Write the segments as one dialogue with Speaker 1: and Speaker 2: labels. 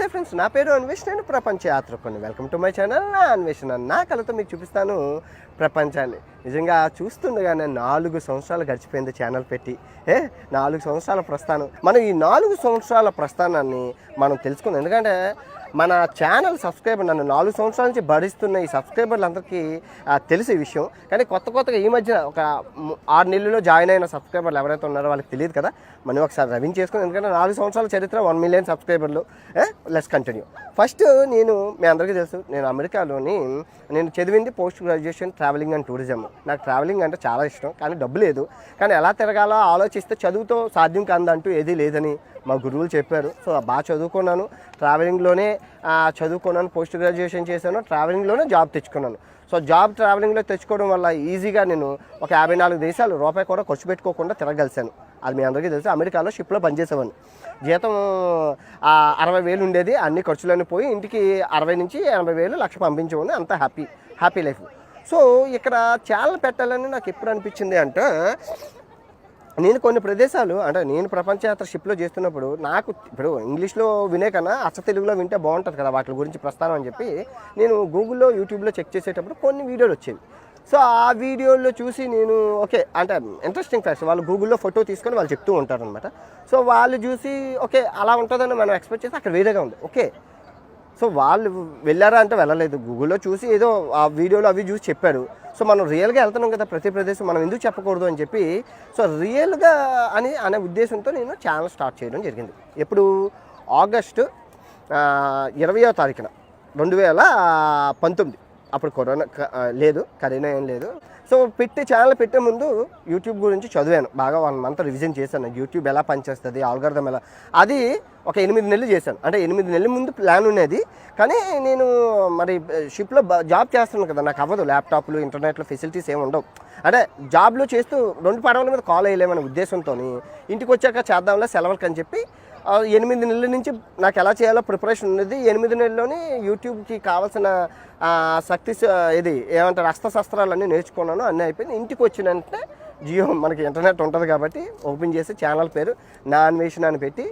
Speaker 1: నమస్తే ఫ్రెండ్స్, నా పేరు అన్వేషణ. నేను ప్రపంచ యాత్రకుని. వెల్కమ్ టు మై ఛానల్ నా అన్వేషణ. నా కళతో మీకు చూపిస్తాను ప్రపంచాన్ని. నిజంగా చూస్తుండగానే 4 సంవత్సరాలు గడిచిపోయింది ఛానల్ పెట్టి. 4 సంవత్సరాల ప్రస్థానం. మనం ఈ 4 సంవత్సరాల ప్రస్థానాన్ని మనం తెలుసుకుందాం. ఎందుకంటే మన ఛానల్ సబ్స్క్రైబర్ నన్ను 4 సంవత్సరాల నుంచి భరిస్తున్న ఈ సబ్స్క్రైబర్లందరికీ తెలిసే విషయం. కానీ కొత్తగా ఈ మధ్య ఒక 6 నెలల్లో జాయిన్ అయిన సబ్స్క్రైబర్లు ఎవరైతే ఉన్నారో వాళ్ళకి తెలియదు కదా. మనం ఒకసారి రవింగ్ చేసుకుని, ఎందుకంటే 4 సంవత్సరాల చరిత్ర 1 మిలియన్ సబ్స్క్రైబర్లు. Let's continue. ఫస్ట్ మీ అందరికీ తెలుసు, నేను అమెరికాలోని నేను చదివింది post graduation travelling and tourism. నాకు ట్రావెలింగ్ అంటే చాలా ఇష్టం, కానీ డబ్బు లేదు. కానీ ఎలా తిరగాలో ఆలోచిస్తే చదువుతో సాధ్యం కాదంటూ ఏదీ లేదని మా గురువులు చెప్పారు. సో బాగా చదువుకున్నాను, ట్రావెలింగ్లోనే చదువుకున్నాను, పోస్ట్ గ్రాడ్యుయేషన్ చేశాను, ట్రావెలింగ్లోనే జాబ్ తెచ్చుకున్నాను. సో జాబ్ ట్రావెలింగ్లో తెచ్చుకోవడం వల్ల ఈజీగా నేను ఒక 54 దేశాలు రూపాయి కూడా ఖర్చు పెట్టుకోకుండా తిరగలిసాను. అది మీ అందరికీ తెలుసు. అమెరికాలో షిప్లో పనిచేసేవాడిని. జీతం 60,000 ఉండేది. అన్ని ఖర్చులన్నీ పోయి ఇంటికి 60 నుంచి 80,000 లక్ష పంపించేవాడిని. అంత హ్యాపీ లైఫ్. సో ఇక్కడ ఛానల్ పెట్టాలని నాకు ఎప్పుడు అనిపించింది అంటే, నేను కొన్ని ప్రదేశాలు అంటే నేను ప్రపంచ యాత్ర షిప్లో చేస్తున్నప్పుడు నాకు ఇప్పుడు ఇంగ్లీష్లో వినే కన్నా అచ్చ తెలుగులో వింటే బాగుంటుంది కదా వాటి గురించి ప్రస్థానం అని చెప్పి నేను గూగుల్లో యూట్యూబ్లో చెక్ చేసేటప్పుడు కొన్ని వీడియోలు వచ్చేవి. సో ఆ వీడియోల్లో చూసి నేను ఓకే అంటే ఇంట్రెస్టింగ్ ఫ్యాక్ట్స్ వాళ్ళు గూగుల్లో ఫోటో తీసుకొని వాళ్ళు చెప్తూ ఉంటారనమాట. సో వాళ్ళు చూసి ఓకే అలా ఉంటుందని మనం ఎక్స్పెక్ట్ చేసి అక్కడ వేరేగా ఉంది. ఓకే సో వాళ్ళు వెళ్ళారా అంటే వెళ్ళలేదు, గూగుల్లో చూసి ఏదో ఆ వీడియోలో అవి చూసి చెప్పారు. సో మనం రియల్గా వెళ్తున్నాం కదా ప్రతి ప్రదేశం, మనం ఎందుకు చెప్పకూడదు అని చెప్పి సో రియల్గా అనే ఉద్దేశంతో నేను ఛానల్ స్టార్ట్ చేయడం జరిగింది. ఎప్పుడు ఆగస్టు 20వ తారీఖున 2019. అప్పుడు కరోనా ఏం లేదు. సో ఛానల్ పెట్టే ముందు యూట్యూబ్ గురించి చదివాను బాగా. 1 మంత్ రివిజన్ చేశాను. యూట్యూబ్ ఎలా పనిచేస్తుంది, ఆల్గారిథం ఎలా, అది ఒక 8 నెలలు చేశాను. అంటే 8 నెలల ముందు ప్లాన్ ఉండేది. కానీ నేను మరి షిప్లో జాబ్ చేస్తున్నాను కదా, నాకు అవ్వదు. ల్యాప్టాప్లు ఇంటర్నెట్లో ఫెసిలిటీస్ ఏమి ఉండవు. అంటే జాబ్లో చేస్తూ 2 పడవల మీద కాల్ అయ్యలేమనే ఉద్దేశంతో ఇంటికి వచ్చాక చేద్దాంలే సెలవులకి అని చెప్పి 8 నెలల నుంచి నాకు ఎలా చేయాలో ప్రిపరేషన్ ఉండేది. 8 నెలల్లోనే యూట్యూబ్కి కావాల్సిన ఇది ఏమంటారు అస్త్రశస్త్రాలన్నీ నేర్చుకున్నాను. అన్నీ అయిపోయింది. ఇంటికి వచ్చిన వెంటనే జియో మనకి ఇంటర్నెట్ ఉంటుంది కాబట్టి ఓపెన్ చేసి ఛానల్ పేరు నా అన్వేషణ అని పెట్టి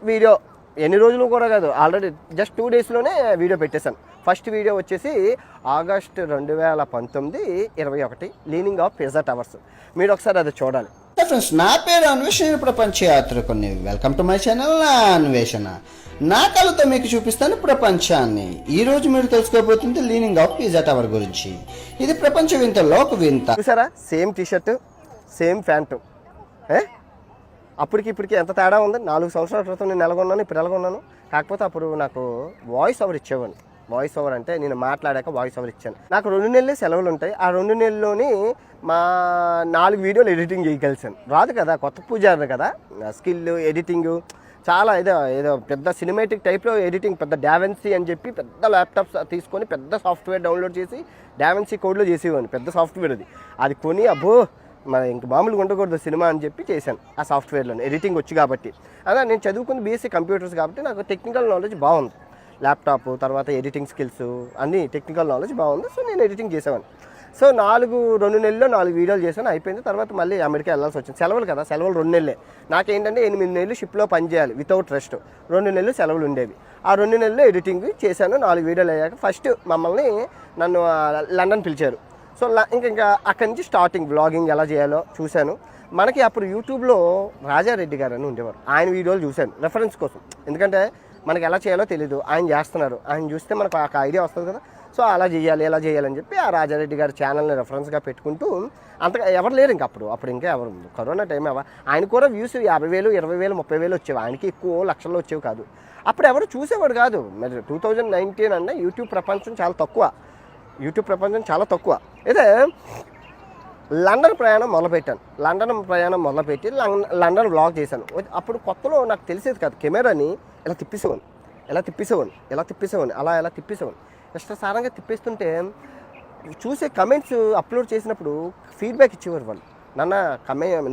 Speaker 1: వీడియో ఎన్ని రోజులు కూడా కాదు, ఆల్రెడీ జస్ట్ 2 డేస్లోనే వీడియో పెట్టేశాను. ఫస్ట్ వీడియో వచ్చేసి August 2019 21 leaning of pizza towers. మీరు ఒకసారి అది చూడాలి.
Speaker 2: ఫ్రెండ్స్, నా పేరు అన్వేషణ ప్రపంచ యాత్రికుని. వెల్కమ్ టు మై ఛానల్ నా అన్వేషణ. నా కళతో మీకు చూపిస్తాను ప్రపంచాన్ని. ఈ రోజు మీరు తెలుసుకోబోతుంది లీనింగ్ ఆఫ్ పిజ్జా టవర్ గురించి. ఇది ప్రపంచ వింతలో ఒక వింత.
Speaker 1: చూసారా, సేమ్ టీషర్ట్ సేమ్ ప్యాంటు. అప్పటికి ఇప్పటికి ఎంత తేడా ఉంది. 4 సంవత్సరాల క్రితం నేను ఎలాగొన్నాను, ఇప్పుడు ఎలాగొన్నాను. కాకపోతే అప్పుడు నాకు వాయిస్ ఓవర్ ఇచ్చేవాడిని. వాయిస్ ఓవర్ అంటే నేను మాట్లాడాక వాయిస్ ఓవర్ ఇచ్చాను. నాకు 2 నెలలే సెలవులు ఉంటాయి. ఆ 2 నెలల్లోని మా 4 వీడియోలు ఎడిటింగ్ చేయగలిసాను. రాదు కదా, కొత్త పూజారు కదా, స్కిల్ ఎడిటింగ్ చాలా ఏదో పెద్ద సినిమాటిక్ టైప్లో ఎడిటింగ్. పెద్ద డావెన్సీ అని చెప్పి పెద్ద ల్యాప్టాప్స్ తీసుకొని పెద్ద సాఫ్ట్వేర్ డౌన్లోడ్ చేసి డావెన్సీ కోడ్లో చేసేవాడిని. పెద్ద సాఫ్ట్వేర్ అది కొని మరి ఇంక మామూలుగా ఉండకూడదు సినిమా అని చెప్పి చేశాను. ఆ సాఫ్ట్వేర్లో ఎడిటింగ్ వచ్చి కాబట్టి. అలా నేను చదువుకుని బీఎస్సీ కంప్యూటర్స్ కాబట్టి నాకు టెక్నికల్ నాలెడ్జ్ బాగుంది. ల్యాప్టాప్ తర్వాత ఎడిటింగ్ స్కిల్స్ అన్నీ టెక్నికల్ నాలెడ్జ్ బాగుంది. సో నేను ఎడిటింగ్ చేసేవాడిని. సో 2 నెలల్లో 4 వీడియోలు చేశాను. అయిపోయింది. తర్వాత మళ్ళీ అమెరికా వెళ్ళాల్సి వచ్చింది. సెలవులు కదా, సెలవులు 2 నెలలే. నాకేంటంటే 8 నెలలు షిప్లో పనిచేయాలి వితౌట్ రెస్ట్. 2 నెలలు సెలవులు ఉండేవి. ఆ 2 నెలల్లో ఎడిటింగ్ చేశాను. 4 వీడియోలు అయ్యాక ఫస్ట్ నన్ను లండన్ పిలిచారు. సో ఇంకా అక్కడి నుంచి స్టార్టింగ్ వ్లాగింగ్ ఎలా చేయాలో చూశాను. మనకి అప్పుడు యూట్యూబ్లో రాజారెడ్డి గారు అని ఉండేవారు. ఆయన వీడియోలు చూశాను రెఫరెన్స్ కోసం. ఎందుకంటే మనకి ఎలా చేయాలో తెలీదు, ఆయన చేస్తున్నారు. ఆయన చూస్తే మనకు ఒక ఐడియా వస్తుంది కదా. సో అలా చేయాలి ఎలా చేయాలని చెప్పి ఆ రాజారెడ్డి గారి ఛానల్ని రెఫరెన్స్గా పెట్టుకుంటూ అంతగా ఎవరు లేరు అప్పుడు ఇంకా ఎవరు కరోనా టైం ఆయన కూడా వ్యూస్ 50,000 20,000 30,000 వచ్చేవి. ఆయనకి ఎక్కువ లక్షల్లో వచ్చేవి కాదు. అప్పుడు ఎవరు చూసేవాడు కాదు. మరి 2019 అంటే యూట్యూబ్ ప్రపంచం చాలా తక్కువ. అయితే లండన్ ప్రయాణం మొదలుపెట్టి లండన్ వ్లాగ్ చేశాను. అప్పుడు కొత్తలో నాకు తెలిసేది కాదు. కెమెరాని ఎలా తిప్పేసేవాడిని అలా తిప్పేసేవాడిని. ఇష్టసారంగా తిప్పేస్తుంటే చూసే కమెంట్స్ అప్లోడ్ చేసినప్పుడు ఫీడ్బ్యాక్ ఇచ్చేవారు వాళ్ళు. నాన్న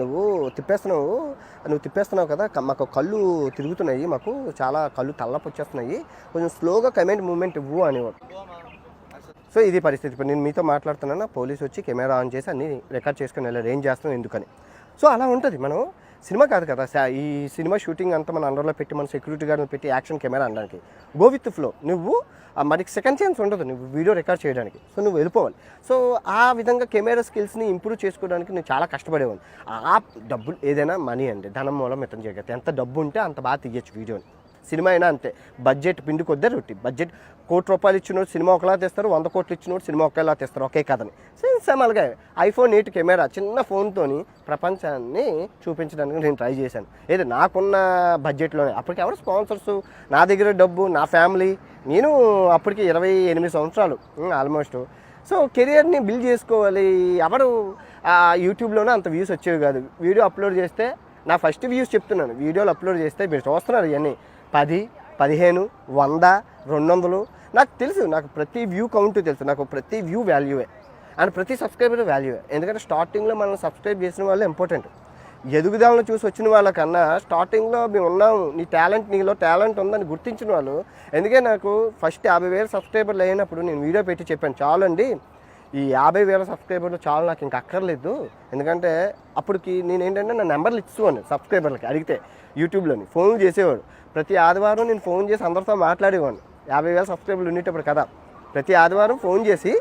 Speaker 1: నువ్వు తిప్పేస్తున్నావు కదా, మాకు కళ్ళు తిరుగుతున్నాయి, మాకు చాలా కళ్ళు తలనొప్పి వచ్చేస్తున్నాయి, కొంచెం స్లోగా కమెంట్ మూమెంట్ ఇవ్వు అనేవారు. సో ఇది పరిస్థితి. ఇప్పుడు నేను మీతో మాట్లాడుతున్నాను, పోలీసు వచ్చి కెమెరా ఆన్ చేసి అన్నీ రికార్డ్ చేసుకుని వెళ్ళారు ఏం చేస్తున్నాం ఎందుకని. సో అలా ఉంటుంది. మనం సినిమా కాదు కదా ఈ సినిమా షూటింగ్ అంతా మన అండర్లో పెట్టి మన సెక్యూరిటీ గార్డ్ని పెట్టి యాక్షన్ కెమెరా అనడానికి గో విత్ ఫ్లో. నువ్వు మనకి సెకండ్ ఛాన్స్ ఉండదు నువ్వు వీడియో రికార్డ్ చేయడానికి. సో నువ్వు వెళ్ళిపోవాలి. సో ఆ విధంగా కెమెరా స్కిల్స్ని ఇంప్రూవ్ చేసుకోవడానికి నేను చాలా కష్టపడేవాడిని. ఆ డబ్బులు ఏదైనా మనీ అండి, ధనం మూలం మితం జగత్. ఎంత డబ్బు ఉంటే అంత బాగా తీయచ్చు వీడియోని. సినిమా అయినా అంతే, బడ్జెట్ పిండి కొద్దే రొట్టి. బడ్జెట్ ₹1,00,00,000 ఇచ్చినోడు సినిమా ఒకలా తెస్తారు, 100 కోట్లు ఇచ్చినోడు సినిమా ఒకేలా తెస్తారు, ఒకే కథని. సేమ్ అలాగే iPhone 8 కెమెరా చిన్న ఫోన్తోని ప్రపంచాన్ని చూపించడానికి నేను ట్రై చేశాను. ఏదో నాకున్న బడ్జెట్లోనే. అప్పటికి ఎవరు స్పాన్సర్స్, నా దగ్గర డబ్బు, నా ఫ్యామిలీ. నేను అప్పటికి 28 సంవత్సరాలు ఆల్మోస్ట్. సో కెరియర్ని బిల్డ్ చేసుకోవాలి. ఎవరు యూట్యూబ్లోనే అంత వ్యూస్ వచ్చేవి కాదు. వీడియో అప్లోడ్ చేస్తే నా ఫస్ట్ వ్యూస్ చెప్తున్నాను, వీడియోలు అప్లోడ్ చేస్తే మీరు చూస్తున్నారు ఇవన్నీ 10, 15, 100, 200. నాకు తెలుసు, నాకు ప్రతి వ్యూ కౌంట్ తెలుసు, నాకు ప్రతి వ్యూ వాల్యూవే అండ్ ప్రతి సబ్స్క్రైబర్ వాల్యూవే. ఎందుకంటే స్టార్టింగ్లో మనం సబ్స్క్రైబ్ చేసిన వాళ్ళే ఇంపార్టెంట్. ఎదుగుదలను చూసి వచ్చిన వాళ్ళకన్నా స్టార్టింగ్లో మేము ఉన్నాము, నీలో టాలెంట్ ఉందని గుర్తించిన వాళ్ళు. ఎందుకే నాకు ఫస్ట్ 50,000 సబ్స్క్రైబర్లు అయినప్పుడు నేను వీడియో పెట్టి చెప్పాను, చాలండి ఈ 50,000 సబ్స్క్రైబర్లు చాలు, నాకు ఇంకా అక్కర్లేదు. ఎందుకంటే అప్పటికి నేను ఏంటంటే నా నెంబర్లు ఇచ్చేవాడిని సబ్స్క్రైబర్లకి అడిగితే. యూట్యూబ్లోని ఫోన్ చేసేవాడు. ప్రతి ఆదివారం నేను ఫోన్ చేసి అందరితో మాట్లాడేవాడిని. 50,000 సబ్స్క్రైబర్లు ఉండేటప్పుడు కదా. ప్రతి ఆదివారం ఫోన్ చేసి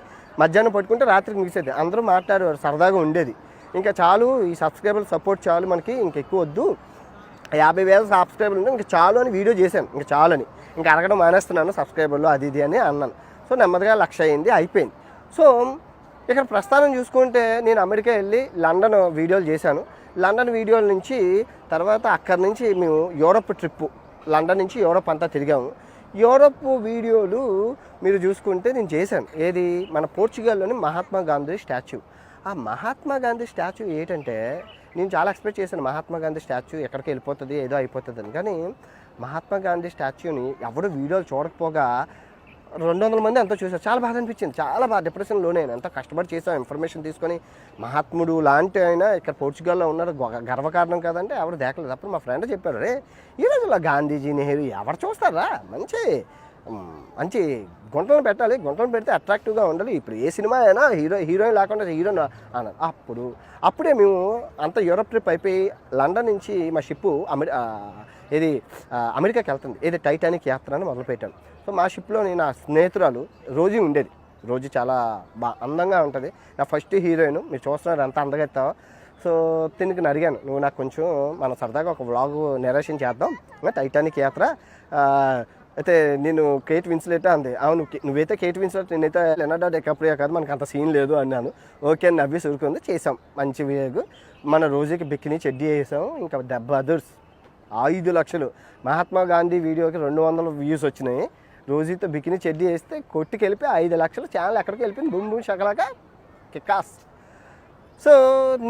Speaker 1: మధ్యాహ్నం పట్టుకుంటే రాత్రికి ముగిసేది. అందరూ మాట్లాడేవారు, సరదాగా ఉండేది. ఇంకా చాలు ఈ సబ్స్క్రైబర్లు సపోర్ట్ చాలు, మనకి ఇంకెక్కువ వద్దు, 50,000 సబ్స్క్రైబర్లు ఉంటే ఇంకా చాలు అని వీడియో చేశాను. ఇంకా చాలు అని ఇంకా అడగడం మానేస్తున్నాను సబ్స్క్రైబర్లు అది ఇది అని అన్నాను. సో నెమ్మదిగా 1,00,000 అయింది, అయిపోయింది. సో ఇక్కడ ప్రస్థానం చూసుకుంటే నేను అమెరికా వెళ్ళి లండన్ వీడియోలు చేశాను. లండన్ వీడియోల నుంచి తర్వాత అక్కడి నుంచి మేము యూరప్ ట్రిప్పు, లండన్ నుంచి యూరప్ అంతా తిరిగాము. యూరప్ వీడియోలు మీరు చూసుకుంటే నేను చేశాను. ఏది మన పోర్చుగల్లోని మహాత్మా గాంధీ స్టాచ్యూ. ఆ మహాత్మా గాంధీ స్టాచ్యూ ఏంటంటే నేను చాలా ఎక్స్పెక్ట్ చేశాను, మహాత్మా గాంధీ స్టాచ్యూ ఎక్కడికి వెళ్ళిపోతుంది, ఏదో అయిపోతుంది అని. కానీ మహాత్మా గాంధీ స్టాచ్యూని ఎవరు వీడియోలు చూడకపోగా 200 మంది అంతా చూశారు. చాలా బాధ అనిపించింది, చాలా బాగా డిప్రెషన్లోనే. ఎంత కష్టపడి చేసాం ఇన్ఫర్మేషన్ తీసుకొని. మహాత్ముడు లాంటి ఆయన ఇక్కడ పోర్చుగల్లో ఉన్నారు, గర్వకారణం కదంటే ఎవరు దేకలేదు. అప్పుడు మా ఫ్రెండ్ చెప్పారు, రే ఈ రోజుల్లో గాంధీజీ, నెహ్రూ ఎవరు చూస్తారా, మంచి గుంటలను పెట్టాలి, గుంటలను పెడితే అట్రాక్టివ్గా ఉండాలి. ఇప్పుడు ఏ సినిమా అయినా హీరోయిన్ లేకుండా హీరోయిన్ అన్నారు. అప్పుడే మేము అంత యూరప్ ట్రిప్ అయిపోయి లండన్ నుంచి మా షిప్పు అమెరికాకి వెళ్తుంది. ఏది టైటానిక్ యాత్ర అని మొదలుపెట్టాను. సో మా షిప్లోని నా స్నేహితురాలు రోజీ ఉండేది. రోజు చాలా అందంగా ఉంటుంది, నా ఫస్ట్ హీరోయిన్. మీరు చూస్తున్నారు ఎంత అందగా ఎత్తావో. సో తినికి అడిగాను, నువ్వు నాకు కొంచెం మన సరదాగా ఒక వ్లాగ్ నెరేషన్ చేద్దాం టైటానిక్ యాత్ర. అయితే నేను కేట్ విన్స్లెట్ అంది. అవును నువ్వైతే కేట్ విన్స్లెట్, నేనైతే లెనార్డో డికాప్రియో కాదు, మనకు అంత సీన్ లేదు అన్నాను. ఓకే అని నవ్వి సురుకుంది. చేసాం మంచి వేగు. మన రోజుకి బిక్కిని చెడ్డీ వేసాం. ఇంకా అదర్స్ 5 లక్షలు. మహాత్మా గాంధీ వీడియోకి 200 వ్యూస్ వచ్చినాయి. రోజుతో బికిని చెడ్డీ వేస్తే కొట్టుకెళ్ళిపి 5 లక్షలు ఛానల్ ఎక్కడికి వెళ్ళిపోయింది. Boom boom shakalaka kickass. So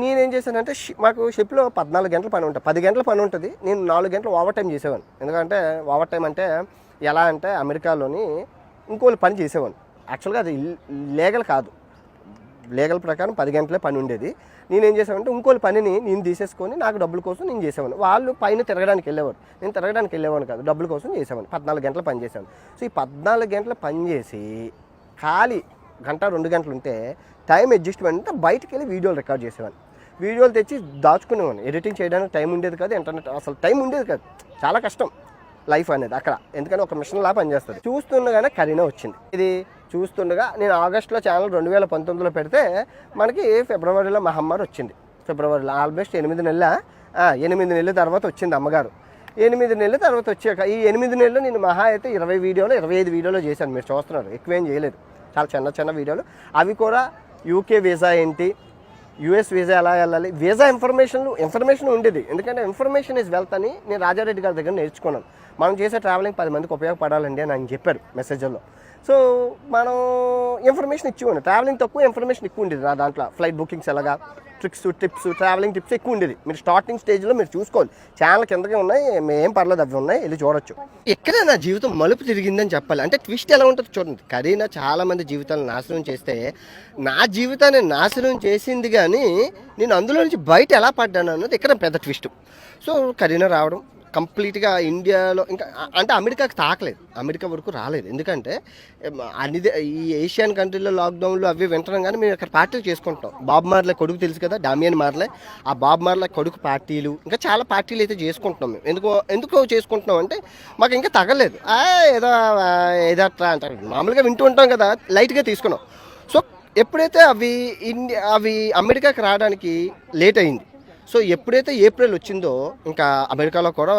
Speaker 1: నేనేం చేశానంటే మాకు షిప్లో 14 గంటల పని ఉంటుంది, 10 గంటల పని ఉంటుంది. నేను 4 గంటలు ఓవర్ టైం చేసేవాడిని. ఎందుకంటే ఓవర్ టైం అంటే ఎలా అంటే అమెరికాలోని ఇంకోళ్ళు పని చేసేవాడిని. యాక్చువల్గా అది లీగల్ కాదు, లీగల్ ప్రకారం 10 గంటలే పని ఉండేది. నేనేం చేసామంటే ఇంకోళ్ళ పనిని నేను తీసేసుకొని నాకు డబ్బుల కోసం నేను చేసేవాడిని. వాళ్ళు పైన తిరగడానికి వెళ్ళేవారు, నేను తిరగడానికి వెళ్ళేవాడిని కాదు, డబ్బుల కోసం చేసేవాడిని. 14 గంటలు పని చేశాను. సో ఈ 14 గంటలు పని చేసి ఖాళీ 1-2 గంటలు ఉంటే టైం అడ్జస్ట్మెంట్ బయటికి వెళ్ళి వీడియోలు రికార్డ్ చేసేవాడిని. వీడియోలు తెచ్చి దాచుకునేవాడిని. ఎడిటింగ్ చేయడానికి టైం ఉండేది కాదు, ఇంటర్నెట్ అసలు టైం ఉండేది కాదు. చాలా కష్టం లైఫ్ అనేది అక్కడ, ఎందుకంటే ఒక మిషన్లా పనిచేస్తుంది. చూస్తుండగానే కరీనా వచ్చింది. ఇది చూస్తుండగా నేను ఆగస్టులో ఛానల్ 2019లో పెడితే మనకి ఫిబ్రవరిలో మహమ్మారి వచ్చింది. ఫిబ్రవరిలో ఆల్మోస్ట్ 8 నెలల తర్వాత వచ్చింది అమ్మగారు. 8 నెలల తర్వాత వచ్చాక ఈ 8 నెలలు నేను మహా అయితే 20 వీడియోలు 25 వీడియోలు చేశాను. మీరు చూస్తున్నారు, ఎక్కువేం చేయలేదు, చాలా చిన్న వీడియోలు. అవి కూడా యూకే వీసా ఏంటి, యూఎస్ వీసా ఎలా వెళ్ళాలి, వీసా ఇన్ఫర్మేషన్ ఉండేది. ఎందుకంటే ఇన్ఫర్మేషన్ ఈజ్ వెల్త్ అని నేను రాజారెడ్డి గారి దగ్గర నేర్చుకున్నాను. మనం చేసే ట్రావెలింగ్ 10 మందికి ఉపయోగపడాలండి అని ఆయన చెప్పారు మెసేజ్లో. సో మనం ఇన్ఫర్మేషన్ ఇచ్చేవాడిని. ట్రావెలింగ్ తక్కువ, ఇన్ఫర్మేషన్ ఎక్కువ ఉండేది నా దాంట్లో. ఫ్లైట్ బుకింగ్స్ ఎలాగా, ట్రిక్స్ టిప్స్, ట్రావెలింగ్ టిప్స్ ఎక్కువ ఉండేది. మీరు స్టార్టింగ్ స్టేజ్లో మీరు చూసుకోవాలి. ఛానల్ కిందకే ఉన్నాయి, ఏం పర్లేదు, అవి ఉన్నాయి, వెళ్ళి చూడొచ్చు. ఇక్కడే నా జీవితం మలుపు తిరిగిందని చెప్పాలి. అంటే ట్విస్ట్ ఎలా ఉంటుందో చూడండి. కరీనా చాలా మంది జీవితాలను నాశనం చేస్తే నా జీవితాన్ని నాశనం చేసింది, కానీ నేను అందులో నుంచి బయట ఎలా పడ్డాను అన్నది ఇక్కడ పెద్ద ట్విస్ట్. సో కరీనా రావడం, కంప్లీట్గా ఇండియాలో ఇంకా అంటే అమెరికాకి తాకలేదు, అమెరికా వరకు రాలేదు. ఎందుకంటే అన్ని ఈ ఏషియన్ కంట్రీలో లాక్డౌన్లు అవి వింటున్నాం, కానీ మేము ఇక్కడ పార్టీలు చేసుకుంటాం. బాబ్ మార్లే కొడుకు తెలుసు కదా, డామియన్ మార్లే, ఆ బాబ్ మార్లే కొడుకు పార్టీలు, ఇంకా చాలా పార్టీలు అయితే చేసుకుంటున్నాం మేము. ఎందుకో చేసుకుంటున్నాం అంటే మాకు ఇంకా తగలేదు. ఏదో ఏదట్లా అంటారు, మామూలుగా వింటూ ఉంటాం కదా, లైట్గా తీసుకున్నాం. సో ఎప్పుడైతే అవి అమెరికాకి రావడానికి లేట్ అయింది. సో ఎప్పుడైతే ఏప్రిల్ వచ్చిందో ఇంకా అమెరికాలో కూడా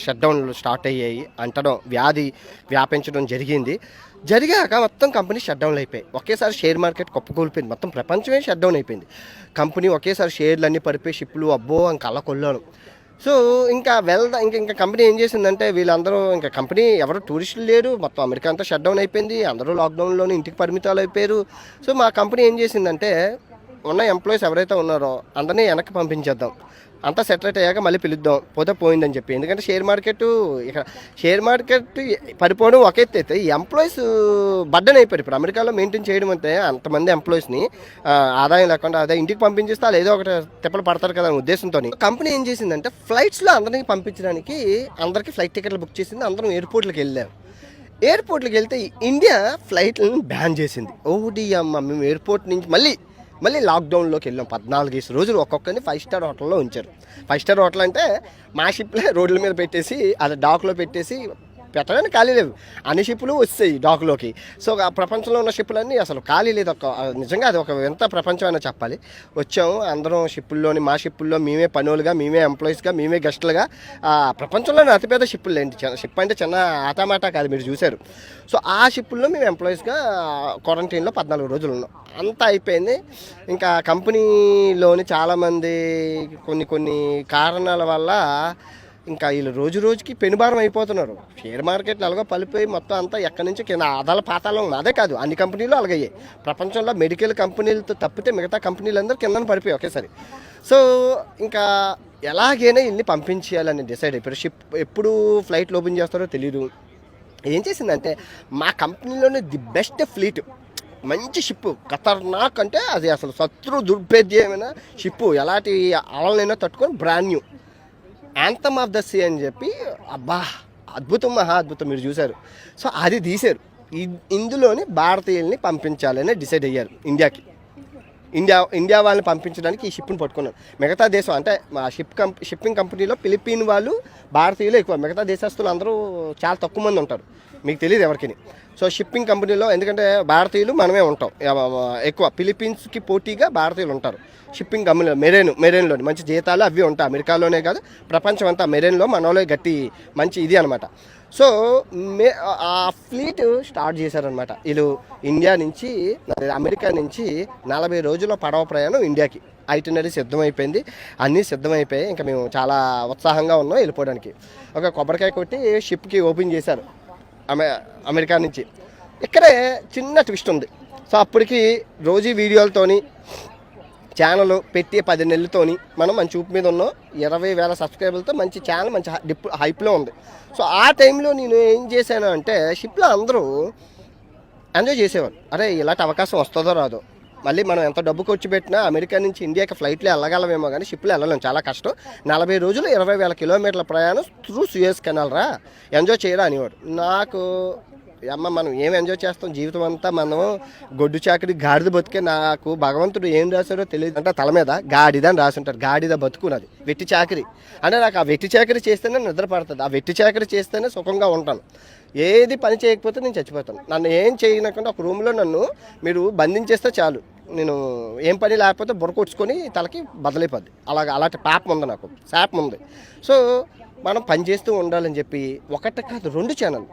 Speaker 1: షట్ డౌన్లు స్టార్ట్ అయ్యాయి, అంటడం వ్యాధి వ్యాపించడం జరిగాక మొత్తం కంపెనీ షట్ డౌన్లు అయిపోయాయి. ఒకేసారి షేర్ మార్కెట్ కుప్పకూలిపోయింది, మొత్తం ప్రపంచమే షట్ డౌన్ అయిపోయింది. కంపెనీ ఒకేసారి షేర్లు అన్నీ పడిపోయి, షిప్లు అబ్బో ఇంకా అలా కొల్లాను. సో ఇంకా ఇంకా కంపెనీ ఏం చేసిందంటే, వీళ్ళందరూ ఇంకా కంపెనీ ఎవరు టూరిస్టులు లేరు, మొత్తం అమెరికా అంతా షట్ డౌన్ అయిపోయింది, అందరూ లాక్డౌన్లోనే ఇంటికి పరిమితాలు అయిపోయారు. సో మా కంపెనీ ఏం చేసిందంటే, ఉన్న ఎంప్లాయీస్ ఎవరైతే ఉన్నారో అందరినీ వెనక్కి పంపించేద్దాం, అంతా సెటరేట్ అయ్యాక మళ్ళీ పిలుద్దాం, పోతే పోయిందని చెప్పి. ఎందుకంటే షేర్ మార్కెట్ పడిపోవడం ఒక ఎత్తు అయితే, ఈ ఎంప్లాయీస్ బడ్డన్ అయిపోయారు. ఇప్పుడు అమెరికాలో మెయింటైన్ చేయడం అంటే అంతమంది ఎంప్లాయీస్ని ఆదాయం లేకుండా అదే ఇంటికి పంపించేస్తే వాళ్ళు ఏదో ఒకటి తిప్పలు పడతారు కదా అనే ఉద్దేశంతో కంపెనీ ఏం చేసిందంటే, ఫ్లైట్స్లో అందరినీ పంపించడానికి అందరికీ ఫ్లైట్ టికెట్లు బుక్ చేసింది. అందరం ఎయిర్పోర్ట్లకు వెళ్ళాం. ఎయిర్పోర్ట్లకు వెళ్తే ఇండియా ఫ్లైట్లను బ్యాన్ చేసింది. ఓడి అమ్మ, మేము ఎయిర్పోర్ట్ నుంచి మళ్ళీ లాక్డౌన్లోకి వెళ్ళాం. 14 రోజులు ఒక్కొక్కరిని 5 స్టార్ హోటల్లో ఉంచారు. 5 స్టార్ హోటల్ అంటే మా షిప్లే రోడ్ల మీద పెట్టేసి, అది డాక్లో పెట్టేసి, పెట్టడానికి ఖాళీ లేవు, అన్ని షిప్పులు వస్తాయి డాక్లోకి. సో ఆ ప్రపంచంలో ఉన్న షిప్పులన్నీ అసలు ఖాళీ లేదు. నిజంగా అది ఒక వింత ప్రపంచం అయినా చెప్పాలి. వచ్చాము అందరం షిప్పుల్లోని, మా షిప్పుల్లో మేమే పనులుగా, మేమే ఎంప్లాయీస్గా, మేమే గెస్టులుగా. ప్రపంచంలోనే అతిపెద్ద షిప్పులు ఏంటి, షిప్ అంటే చిన్న ఆటామాటా కాదు, మీరు చూశారు. సో ఆ షిప్పుల్లో మేము ఎంప్లాయీస్గా క్వారంటైన్లో 14 రోజులు ఉన్నాం. అంతా అయిపోయింది. ఇంకా కంపెనీలోని చాలామంది కొన్ని కారణాల వల్ల ఇంకా వీళ్ళు రోజుకి పెనుభారం అయిపోతున్నారు. షేర్ మార్కెట్లు అలాగో పలిపోయి మొత్తం అంతా ఎక్కడి నుంచి కింద ఆదాల పాతాలో ఉంది. అదే కాదు, అన్ని కంపెనీలు అలాగయ్యాయి. ప్రపంచంలో మెడికల్ కంపెనీలతో తప్పితే మిగతా కంపెనీలందరూ కింద పడిపోయాయి ఒకేసారి. సో ఇంకా ఎలాగైనా వీళ్ళని పంపించేయాలని డిసైడ్ అయిపోయారు. షిప్ ఎప్పుడు ఫ్లైట్లు ఓపెన్ చేస్తారో తెలియదు. ఏం చేసిందంటే, మా కంపెనీలోనే ది బెస్ట్ ఫ్లీట్, మంచి షిప్పు, ఖతర్నాక్ అంటే అది అసలు శత్రు దుర్భేద్యమైన షిప్పు, ఎలాంటి అలలైనా తట్టుకొని brand new, anthem of the sea అని చెప్పి, అబ్బా అద్భుతం, మహా అద్భుతం, మీరు చూశారు. సో అది తీశారు. ఇందులోని భారతీయుల్ని పంపించాలని డిసైడ్ అయ్యారు. ఇండియా వాళ్ళని పంపించడానికి ఈ షిప్ని పట్టుకున్నారు. మిగతా దేశం అంటే మా షిప్పింగ్ కంపెనీలో ఫిలిప్పీన్ వాళ్ళు, భారతీయులు ఎక్కువ, మిగతా దేశస్తులు అందరూ చాలా తక్కువ మంది ఉంటారు, మీకు తెలియదు ఎవరికి. సో షిప్పింగ్ కంపెనీలో ఎందుకంటే భారతీయులు మనమే ఉంటాం ఎక్కువ, ఫిలిప్పీన్స్కి పోటీగా భారతీయులు ఉంటారు షిప్పింగ్ కంపెనీలో. మెరైన్లోని మంచి జీతాలు అవి ఉంటాయి, అమెరికాలోనే కాదు ప్రపంచం అంతా మెరైన్లో మనలో గట్టి మంచి ఇది అనమాట. సో ఆ ఫ్లీట్ స్టార్ట్ చేశారనమాట వీళ్ళు. అమెరికా నుంచి 40 రోజుల పడవ ప్రయాణం ఇండియాకి. ఐటినరీ సిద్ధమైపోయింది, అన్నీ సిద్ధమైపోయాయి. ఇంకా మేము చాలా ఉత్సాహంగా ఉన్నాం వెళ్ళిపోవడానికి. ఒక కొబ్బరికాయ కొట్టి షిప్కి ఓపెన్ చేశారు అమెరికా నుంచి. ఇక్కడే చిన్న ట్విస్ట్ ఉంది. సో అప్పటికి రోజు వీడియోలతోని ఛానల్ పెట్టి 10 నెలలతోని మనం మంచి చూపు మీద ఉన్నాం. 20,000 సబ్స్క్రైబర్లతో మంచి ఛానల్ మంచి హైప్లో ఉంది. సో ఆ టైంలో నేను ఏం చేశాను అంటే, షిప్లో అందరూ ఎంజాయ్ చేసేవారు. అరే ఇలాంటి అవకాశం వస్తుందో రాదో, మళ్ళీ మనం ఎంత డబ్బు ఖర్చు పెట్టినా అమెరికా నుంచి ఇండియాకి ఫ్లైట్లో వెళ్ళగలమేమో, కానీ షిప్లో వెళ్ళలేం, చాలా కష్టం. 40 రోజులు 20,000 కిలోమీటర్ల ప్రయాణం త్రూ సూయజ్ కెనాల్ రా, ఎంజాయ్ చేయరా అనేవాడు. నాకు అమ్మ మనం ఏం ఎంజాయ్ చేస్తాం, జీవితం అంతా మనం గొడ్డు చాకరి గాడిద బతుకే. నాకు భగవంతుడు ఏం రాశారో తెలియదు అంటే, తల మీద గాడిద అని రాసి ఉంటారు, గాడిద బతుకున్నది వెట్టి చాకరి అంటే. నాకు ఆ వెట్టి చాకరి చేస్తేనే నిద్ర పడుతుంది, ఆ వెట్టి చాకరి చేస్తేనే సుఖంగా ఉంటాను. ఏది పని చేయకపోతే నేను చచ్చిపోతాను. నన్ను ఏం చేయనకుండా ఒక రూమ్లో నన్ను మీరు బంధించేస్తే చాలు, నేను ఏం పని లేకపోతే బుర్రకొచ్చుకొని తలకి బదలైపోద్ది. అలాంటి పాపం ఉంది, నాకు శాపం ఉంది. సో మనం పని చేస్తూ ఉండాలని చెప్పి ఒకటి కాదు 2 ఛానల్.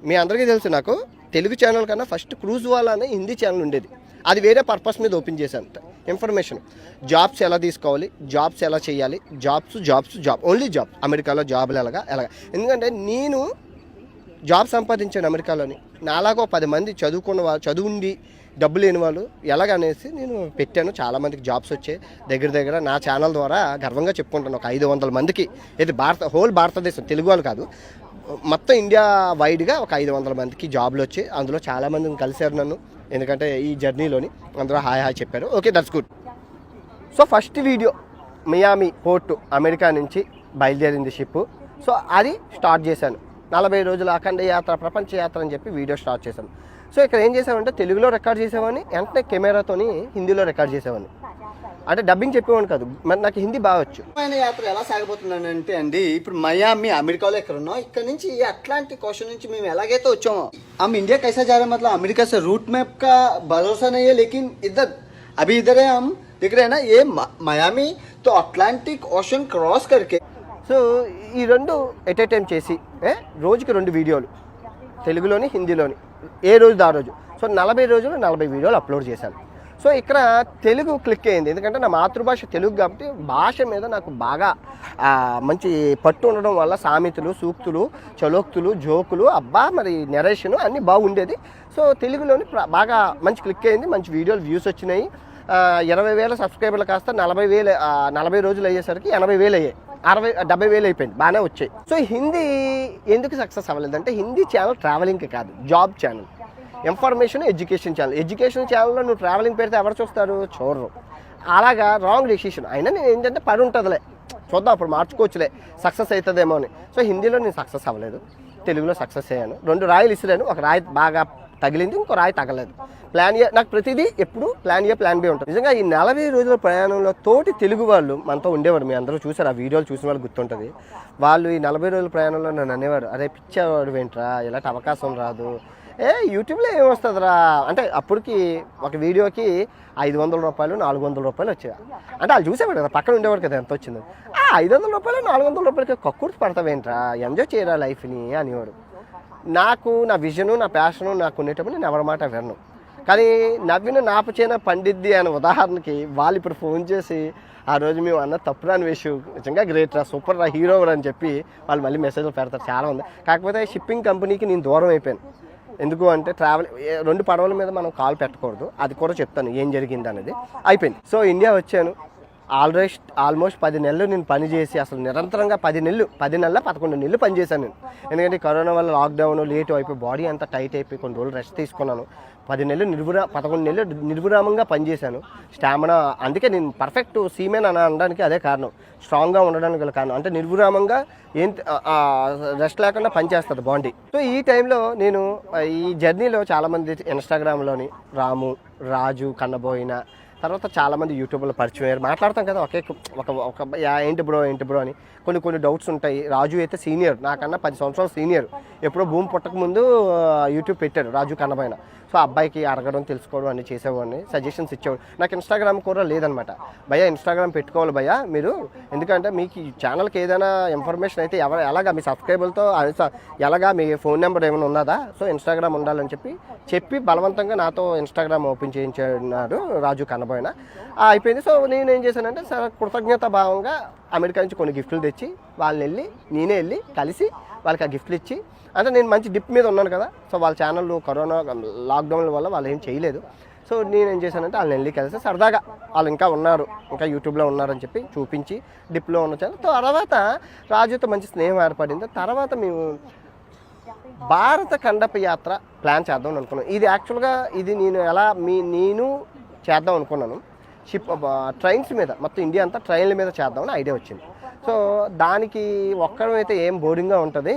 Speaker 1: మీ అందరికీ తెలుసు, నాకు తెలుగు ఛానల్ కన్నా ఫస్ట్ క్రూజ్ వాలా అనే హిందీ ఛానల్ ఉండేది. అది వేరే పర్పస్ మీద ఓపెన్ చేశాను. ఇన్ఫర్మేషన్, జాబ్స్ ఎలా తీసుకోవాలి, జాబ్స్ ఎలా చేయాలి, జాబ్ ఓన్లీ జాబ్, అమెరికాలో జాబ్లు ఎలాగా. ఎందుకంటే నేను జాబ్ సంపాదించాను అమెరికాలోని. నాలాగో 10 మంది చదువుకున్న వాళ్ళు, చదువుండి డబ్బు లేని వాళ్ళు ఎలాగనేసి నేను పెట్టాను. చాలామందికి జాబ్స్ వచ్చాయి. దగ్గర నా ఛానల్ ద్వారా గర్వంగా చెప్పుకుంటాను, ఒక 500 మందికి, ఇది హోల్ భారతదేశం, తెలుగు వాళ్ళు కాదు, మొత్తం ఇండియా వైడ్గా ఒక 500 మందికి జాబ్లు వచ్చాయి. అందులో చాలామందిని కలిశారు నన్ను, ఎందుకంటే ఈ జర్నీలోని అందరూ హాయ్ చెప్పారు. Okay, that's good. So first video, Miami port, America నుంచి బయలుదేరింది షిప్. సో అది స్టార్ట్ చేశాను. 40 రోజుల అఖండ యాత్ర, ప్రపంచ యాత్ర అని చెప్పి వీడియో స్టార్ట్ చేశాను. సో ఇక్కడ ఏం చేసామంటే తెలుగులో రికార్డ్ చేసేవాడిని, వెంటనే కెమెరాతోని హిందీలో రికార్డ్ చేసేవాడిని. అంటే డబ్బింగ్ చెప్పేవాడిని కాదు, మరి నాకు హిందీ బాగా వచ్చు.
Speaker 2: యాత్ర ఎలా సాగబోతుందంటే అండి, ఇప్పుడు మయామి అమెరికాలో ఎక్కడ ఉన్నాం, ఇక్కడ నుంచి అట్లాంటిక్ క్వశ్చన్ నుంచి మేము ఎలాగైతే వచ్చామో हम इंडिया कैसा जा रहे हैं, मतलब अमेरिका से रूट मैप का भरोसा नहीं है, लेकिन इधर अभी इधर है, हम देख रहे हैं ना ये मयामी, तो अटलांटिक ओशन क्रॉस करके.
Speaker 1: సో ఈ రెండు ఎట్ ఏ టైం చేసి రోజుకి 2 వీడియోలు తెలుగులోని హిందీలోని ఏ రోజు ఆ రోజు. సో 40 రోజులు 40 వీడియోలు అప్లోడ్ చేశాను. సో ఇక్కడ తెలుగు క్లిక్ అయింది, ఎందుకంటే నా మాతృభాష తెలుగు కాబట్టి భాష మీద నాకు బాగా మంచి పట్టు ఉండడం వల్ల సామెతలు, సూక్తులు, చలోక్తులు, జోకులు, అబ్బా మరి నెరేషను అన్నీ బాగుండేది. సో తెలుగులోని బాగా మంచి క్లిక్ అయింది, మంచి వీడియోలు వ్యూస్ వచ్చినాయి. 20,000 సబ్స్క్రైబర్లు కాస్త 40 రోజులు అయ్యేసరికి 80,000 అయ్యాయి, 70,000 అయిపోయింది, బాగానే వచ్చాయి. సో హిందీ ఎందుకు సక్సెస్ అవ్వలేదంటే హిందీ ఛానల్ ట్రావెలింగ్కి కాదు, job channel, information education channel. Education ఛానల్లో నువ్వు ట్రావెలింగ్ పెడితే ఎవరు చూస్తారు, చూడరు. అలాగా రాంగ్ డెసిషన్. అయినా నేను ఏంటంటే పని ఉంటుందిలే, చూద్దాం అప్పుడు మార్చుకోవచ్చులే, సక్సెస్ అవుతుందేమో అని. సో హిందీలో నేను సక్సెస్ అవ్వలేదు, తెలుగులో సక్సెస్ అయ్యాను. 2 రాయిలు ఇసిరాను, ఒక రాయి బాగా తగిలింది, ఇంకో రాయి తగలేదు. ప్లాన్ ఏ, నాకు ప్రతిదీ ఎప్పుడు ప్లాన్ ఏ ప్లాన్ బి ఉంటుంది. నిజంగా ఈ 40 రోజుల ప్రయాణంలో తోటి తెలుగు వాళ్ళు మనతో ఉండేవారు. మీ అందరూ చూసారు, ఆ వీడియోలు చూసిన వాళ్ళు గుర్తుంటుంది. వాళ్ళు ఈ 40 రోజుల ప్రయాణంలో నన్ను అనేవారు, అరే పిచ్చేవాడు ఏంట్రా, ఇలాంటి అవకాశం రాదు, యూట్యూబ్లో ఏమొస్తుందిరా అంటే. అప్పటికి ఒక వీడియోకి 500 రూపాయలు 400 రూపాయలు వచ్చేవి. అంటే వాళ్ళు చూసేవాడు కదా, పక్కన ఉండేవాడు కదా ఎంత వచ్చింది. 500 రూపాయలు 400 రూపాయలకి కక్కుర్తి పడతావేంట్రా, ఎంజాయ్ చేయరా లైఫ్ని అనేవాడు. నాకు నా విజను, నా ప్యాషను నాకు ఉండేటప్పుడు నేను ఎవరి మాట వినను. కానీ నవ్విన నాపచేన పండిద్ది అనే ఉదాహరణకి వాళ్ళు ఇప్పుడు ఫోన్ చేసి ఆ రోజు మేము అన్న తప్పురాని విషయం, నిజంగా గ్రేట్ రా, సూపర్ రా, హీరో అని చెప్పి వాళ్ళు మళ్ళీ మెసేజ్లు పెడతారు చాలా ఉంది. కాకపోతే షిప్పింగ్ కంపెనీకి నేను దూరం అయిపోయాను. ఎందుకు అంటే ట్రావెల్ 2 పడవల మీద మనం కాల్ పెట్టకూడదు, అది కూడా చెప్తాను ఏం జరిగింది అనేది. అయిపోయింది. సో ఇండియా వచ్చాను. ఆల్మోస్ట్ 10 నెలలు నేను పని చేసి అసలు నిరంతరంగా 10 నెలల 11 నెలలు పనిచేశాను నేను. ఎందుకంటే కరోనా వల్ల లాక్డౌన్ లేట్ అయిపోయి బాడీ అంతా టైట్ అయిపోయి కొన్ని రోజులు రెస్ట్ తీసుకున్నాను. 11 నెలలు నిర్విరామంగా పనిచేశాను. స్టామినా, అందుకే నేను పర్ఫెక్ట్ సీమెన్ అని అనడానికి అదే కారణం, స్ట్రాంగ్గా ఉండడానికి గల కారణం. అంటే నిర్విరామంగా ఏం రెస్ట్ లేకుండా పనిచేస్తుంది బాడీ. సో ఈ టైంలో నేను ఈ జర్నీలో చాలామంది ఇన్స్టాగ్రామ్లోని రాము, రాజు, కన్నబోయిన తర్వాత చాలామంది యూట్యూబ్లో పరిచయం అయ్యారు. మాట్లాడతాం కదా ఒక ఏంటి బ్రో అని కొన్ని డౌట్స్ ఉంటాయి. రాజు అయితే సీనియర్, నాకన్నా 10 సంవత్సరాలు సీనియర్. ఎప్పుడో భూమి పుట్టక ముందు యూట్యూబ్ పెట్టాడు రాజు కన్నబోయిన. సో అబ్బాయికి అడగడం, తెలుసుకోవడం అన్నీ చేసేవాడిని, సజెషన్స్ ఇచ్చేవాడు. నాకు ఇన్స్టాగ్రామ్ కూడా లేదనమాట. భయ్యా ఇన్స్టాగ్రామ్ పెట్టుకోవాలి భయ్యా మీరు, ఎందుకంటే మీకు ఈ ఛానల్కి ఏదైనా ఇన్ఫర్మేషన్ అయితే ఎలాగా మీ సబ్స్క్రైబర్లతో ఎలాగా మీ ఫోన్ నెంబర్ ఏమైనా ఉన్నదా, సో ఇన్స్టాగ్రామ్ ఉండాలని చెప్పి బలవంతంగా నాతో ఇన్స్టాగ్రామ్ ఓపెన్ చేయించాడు రాజు కన్నబోయిన. అయిపోయింది. సో నేను ఏం చేశానంటే కృతజ్ఞత భావంగా అమెరికా నుంచి కొన్ని గిఫ్ట్లు తెచ్చి నేనే వెళ్ళి కలిసి వాళ్ళకి ఆ గిఫ్ట్లు ఇచ్చి, అంటే నేను మంచి డిప్ మీద ఉన్నాను కదా. సో వాళ్ళ ఛానల్ కరోనా లాక్డౌన్ వల్ల వాళ్ళు ఏం చేయలేదు. సో నేనేం చేశానంటే వాళ్ళని వెళ్ళి కలిసి సరదాగా వాళ్ళు ఇంకా ఉన్నారు, ఇంకా యూట్యూబ్లో ఉన్నారని చెప్పి చూపించి డిప్లో ఉన్న ఛానల్. తర్వాత రాజుతో మంచి స్నేహం ఏర్పడింది. తర్వాత మేము భారత ఖండప యాత్ర ప్లాన్ చేద్దాం అనుకున్నాను. ఇది యాక్చువల్గా నేను చేద్దాం అనుకున్నాను. ట్రైన్స్ మీద మొత్తం ఇండియా అంతా ట్రైన్ల మీద చేద్దామని ఐడియా వచ్చింది. సో దానికి ఒక్కడమైతే ఏం బోరింగ్గా ఉంటుంది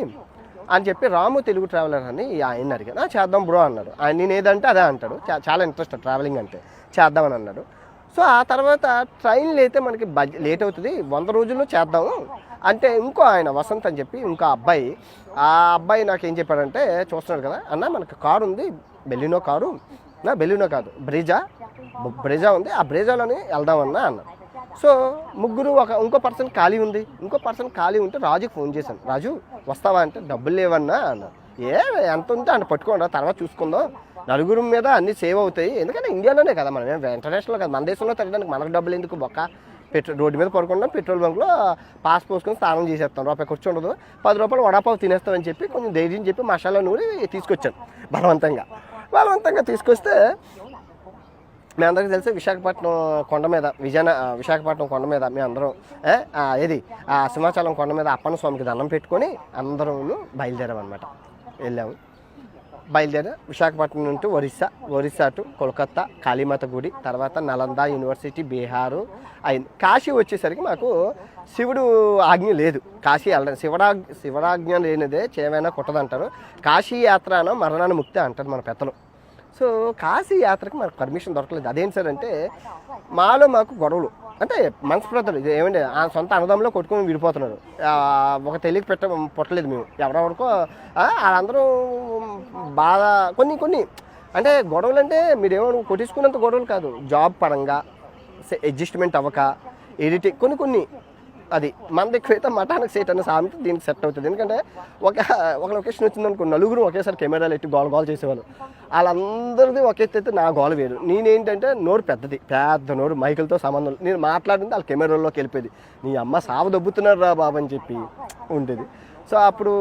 Speaker 1: అని చెప్పి రాము తెలుగు ట్రావెలర్ అని ఆయన అడిగాను. చేద్దాం బ్రో అన్నాడు. నేను ఏదంటే అదే అంటాడు, చాలా ఇంట్రెస్ట్ ట్రావెలింగ్ అంటే, చేద్దామని అన్నాడు. సో ఆ తర్వాత ట్రైన్లు అయితే మనకి లేట్ అవుతుంది, 100 రోజుల్లో చేద్దాము అంటే ఇంకో ఆయన వసంత్ అని చెప్పి ఇంకో అబ్బాయి నాకు ఏం చెప్పాడంటే, చూస్తున్నాడు కదా అన్న మనకు కారు ఉంది, బెలినో కారు, బెలినో కాదు బ్రెజా ఉంది, ఆ బ్రెజాలోనే వెళ్దామన్నా అన్నాడు. సో ముగ్గురు ఇంకో పర్సన్ ఖాళీ ఉంటే రాజుకి ఫోన్ చేశాను, రాజు వస్తావా అంటే డబ్బులు లేవన్నా అన్నా. ఎంత ఉంటే అంటే పట్టుకోండి తర్వాత చూసుకుందాం, నలుగురు మీద అన్నీ సేవ్ అవుతాయి, ఎందుకంటే ఇండియాలోనే కదా, మనం ఇంటర్నేషనల్ కదా, మన దేశంలో తిరగడానికి మనకు డబ్బులు ఎందుకు, రోడ్డు మీద పడుకుంటాం, పెట్రోల్ బంక్లో పాస్ పోసుకొని స్నానం చేసేస్తాం, రూపాయి ఖర్చు ఉండదు, 10 రూపాయలు వడాపావు తినేస్తామని చెప్పి కొంచెం ధైర్యం చెప్పి మసాలా నూరి తీసుకొచ్చాను బలవంతంగా తీసుకొస్తే, మీ అందరికీ తెలిసి విశాఖపట్నం కొండ మీద మేము అందరం సింహాచలం కొండ మీద అప్పన్న స్వామికి దండం పెట్టుకొని అందరం బయలుదేరామన్నమాట. వెళ్ళాము. బయలుదేరా విశాఖపట్నం నుండి ఒరిస్సా టు కోల్కతా కాళీమాత గుడి, తర్వాత నలంద యూనివర్సిటీ, బీహారు అయింది. కాశీ వచ్చేసరికి మాకు శివుడు ఆజ్ఞ లేదు, కాశీ వెళ్ళడం శివరాజ్ఞ లేనిదే చేమైనా కుట్టదంటారు. కాశీ యాత్ర అనో మరణాన ముక్తి అంటారు మన పెద్దలు. సో కాశీ యాత్రకి మనకు పర్మిషన్ దొరకలేదు. అదేంటి సార్ అంటే మాకు గొడవలు, అంటే మనస్పృతలు ఏమండి ఆ సొంత అన్నదమ్ములో కొట్టుకొని విడిపోతున్నారు. ఒక తెలియక పుట్టలేదు మేము ఎవరెవరికో. వాళ్ళందరూ బాధ కొన్ని అంటే గొడవలు అంటే మీరేమో కొట్టించుకున్నంత గొడవలు కాదు, జాబ్ పరంగా అడ్జస్ట్మెంట్ అవ్వక ఎడిటింగ్ కొన్ని అది మనది ఎక్కువైతే మటానికి సెట్ అన్న సామెత దీనికి సెట్ అవుతుంది. ఎందుకంటే ఒక లొకేషన్ వచ్చిందనుకో నలుగురు ఒకేసారి కెమెరాలు ఎట్టి గోల్ చేసేవాళ్ళు. వాళ్ళందరిది ఒక ఎత్తు అయితే నా గోల వేరు. నేనేంటంటే నోరు పెద్ద నోరు, మైకులతో సంబంధం, నేను మాట్లాడింది వాళ్ళ కెమెరాల్లోకి వెళ్ళిపోయేది. నీ అమ్మ సాగు దొబ్బుతున్నారు రా బాబు అని చెప్పి ఉండేది. సో అప్పుడు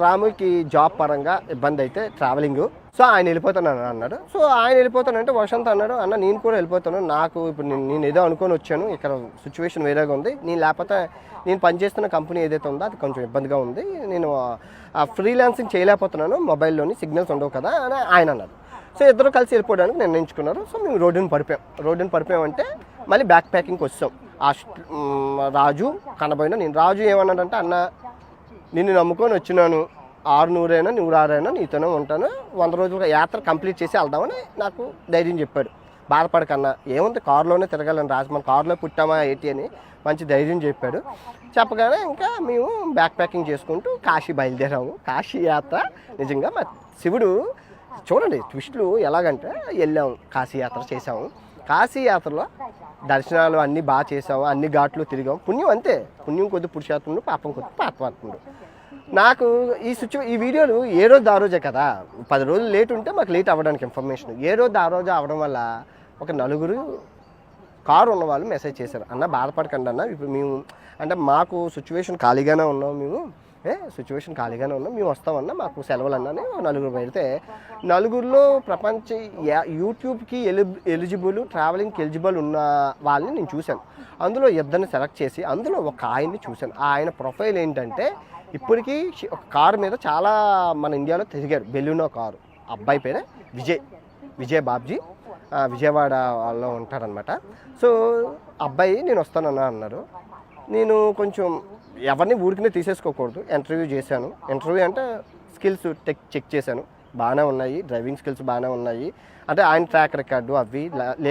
Speaker 1: రాముకి జాబ్ పరంగా ఇబ్బంది అయితే ట్రావెలింగ్, సో ఆయన వెళ్ళిపోతాను అన్నాడు. సో ఆయన వెళ్ళిపోతానంటే వసంత్ అన్నాడు, అన్న నేను కూడా వెళ్ళిపోతాను, నాకు ఇప్పుడు నేను ఏదో అనుకొని వచ్చాను, ఇక్కడ సిచ్యువేషన్ వేరేగా ఉంది, నేను లేకపోతే నేను పనిచేస్తున్న కంపెనీ ఏదైతే ఉందో అది కొంచెం ఇబ్బందిగా ఉంది, నేను ఫ్రీలాన్సింగ్ చేయలేకపోతున్నాను, మొబైల్లోని సిగ్నల్స్ ఉండవు కదా అని ఆయన అన్నారు. సో ఇద్దరు కలిసి వెళ్ళిపోవడానికి నిర్ణయించుకున్నారు. సో మేము రోడ్డుని పడిపోయామంటే మళ్ళీ బ్యాక్ ప్యాకింగ్కి వచ్చాం. రాజు కనబోయినా నేను రాజు ఏమన్నాడంటే, అన్న నిన్ను నమ్ముకొని వచ్చినాను, 600 106 నీతోనే ఉంటాను, 100 రోజుల యాత్ర కంప్లీట్ చేసి వెళ్దామని నాకు ధైర్యం చెప్పాడు. బాధపడకన్నా ఏముంది కారులోనే తిరగాలని, మన కారులో పుట్టామా ఏంటి అని మంచి ధైర్యం చెప్పాడు. చెప్పగానే ఇంకా మేము బ్యాక్ ప్యాకింగ్ చేసుకుంటూ కాశీ బయలుదేరాము. కాశీ యాత్ర నిజంగా మా శివుడు చూడండి ట్విస్టులు ఎలాగంటే వెళ్ళాము, కాశీ యాత్ర చేసాము. కాశీ యాత్రలో దర్శనాలు అన్నీ బాగా చేసాము, అన్ని ఘాట్లు తిరిగాము. పుణ్యం అంతే, పుణ్యం కొద్ది పురుషాత్ముడు, పాపం కొద్ది పాపాత్ముడు. నాకు ఈ వీడియోలు ఏ రోజు ఆ రోజే కదా, 10 రోజులు లేట్ ఉంటే మాకు లేట్ అవ్వడానికి ఇన్ఫర్మేషన్, ఏ రోజు ఆ రోజు అవ్వడం వల్ల ఒక 4 కారు ఉన్న వాళ్ళు మెసేజ్ చేశారు, అన్న బాధపడకండి అన్న, ఇప్పుడు మేము అంటే మాకు సిచ్యువేషన్ ఖాళీగానే ఉన్నాం, మేము వస్తామన్నా, మాకు సెలవులు అన్నా 4 వెళ్తే 4లో ప్రపంచ యూట్యూబ్కి ట్రావెలింగ్కి ఎలిజిబుల్ ఉన్న వాళ్ళని నేను చూశాను. అందులో ఇద్దరిని సెలెక్ట్ చేసి అందులో ఒక ఆయన్ని చూశాను. ఆయన ప్రొఫైల్ ఏంటంటే ఇప్పటికీ ఒక కారు మీద చాలా మన ఇండియాలో తిరిగారు, బెలూనో కారు. అబ్బాయి పేరే విజయ్ బాబ్జీ, విజయవాడలో ఉంటారనమాట. సో అబ్బాయి నేను వస్తానన్నా అన్నారు. నేను కొంచెం ఎవరిని ఊరికినే తీసేసుకోకూడదు, ఇంటర్వ్యూ చేశాను. ఇంటర్వ్యూ అంటే స్కిల్స్ చెక్ చేశాను, బాగానే ఉన్నాయి, డ్రైవింగ్ స్కిల్స్ బాగానే ఉన్నాయి, అంటే ఆయన ట్రాక్ రికార్డు అవి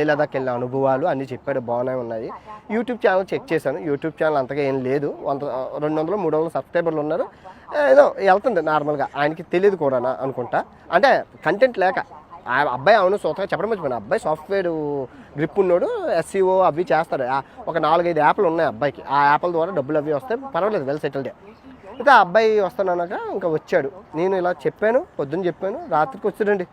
Speaker 1: లదాఖ్ వెళ్ళిన అనుభవాలు అన్నీ చెప్పాడు, బాగానే ఉన్నాయి. యూట్యూబ్ ఛానల్ చెక్ చేశాను, యూట్యూబ్ ఛానల్ అంతగా ఏం లేదు, 200-300 సబ్స్క్రైబర్లు ఉన్నారు, ఏదో వెళ్తుంది నార్మల్గా. ఆయనకి తెలియదు కూడా అనుకుంటా, అంటే కంటెంట్ లేక. ఆ అబ్బాయి అవును సొంతగా చెప్పడం మర్చిపోయాను, అబ్బాయి సాఫ్ట్వేర్ గ్రిప్ ఉన్నాడు, SEO అవి చేస్తాడు. ఒక 4-5 యాప్లు ఉన్నాయి అబ్బాయికి, ఆ యాప్ల ద్వారా డబ్బులు అవి వస్తాయి, పర్వాలేదు, వెల్ సెటిల్డే. అయితే ఆ అబ్బాయి వస్తానన్నాక ఇంకా వచ్చాడు. నేను ఇలా చెప్పాను, పొద్దున్న చెప్పాను, రాత్రికి వచ్చాడండి.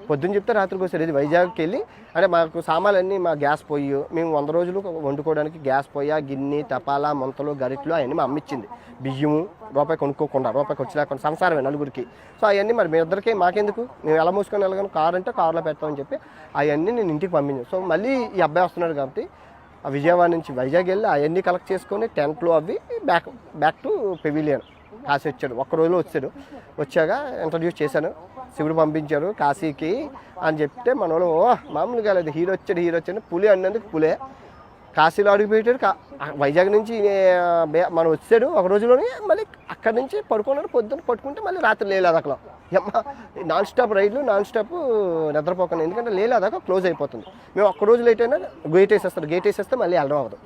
Speaker 1: పొద్దున్న చెప్తే రాత్రికి వచ్చాడు. ఇది వైజాగ్కి వెళ్ళి, అంటే మాకు సామాన్లన్నీ మా గ్యాస్ పొయ్యి, మేము 100 రోజులు వండుకోవడానికి గ్యాస్ పొయ్యి, గిన్నె, తపాలా, మొంతలు, గరిట్లు అవన్నీ మా అమ్మిచ్చింది. బియ్యము రూపాయి కొనుక్కోకుండా, రూపాయి ఖర్చు లేకుండా, సంసారమే 4గురికి. సో అవన్నీ మరి మీ ఇద్దరికీ మాకెందుకు, మేము ఎలా మూసుకొని వెళ్ళగాను, కారు అంటే కారులో పెడతామని చెప్పి అవన్నీ నేను ఇంటికి పంపించాను. సో మళ్ళీ ఈ అబ్బాయి వస్తున్నాడు కాబట్టి ఆ విజయవాడ నుంచి వైజాగ్ వెళ్ళి అవన్నీ కలెక్ట్ చేసుకొని టెంట్లు అవి బ్యాక్ టు పెవిలియన్ కాశీ వచ్చాడు. ఒక్క రోజులో వచ్చాక ఇంట్రడ్యూస్ చేశాను, శివుడు పంపించారు కాశీకి అని చెప్తే మన వాళ్ళు మామూలుగా లేదు, హీరో వచ్చాడు, పులి అన్నందుకు పులే కాశీలో అడుగుపెట్టాడు. వైజాగ్ నుంచి మనం వచ్చాడు ఒక రోజులోనే, మళ్ళీ అక్కడి నుంచి పడుకున్నాడు. పొద్దున్న పట్టుకుంటే మళ్ళీ రాత్రి లేదాకలో నాన్ స్టాప్ రైడ్లు, నాన్ స్టాప్ నిద్రపోకుండా, ఎందుకంటే లేదాక క్లోజ్ అయిపోతుంది. మేము ఒక్క రోజు లేట్ అయినా గేట్ వేసేస్తే మళ్ళీ వెళ్ళడం అవ్వదు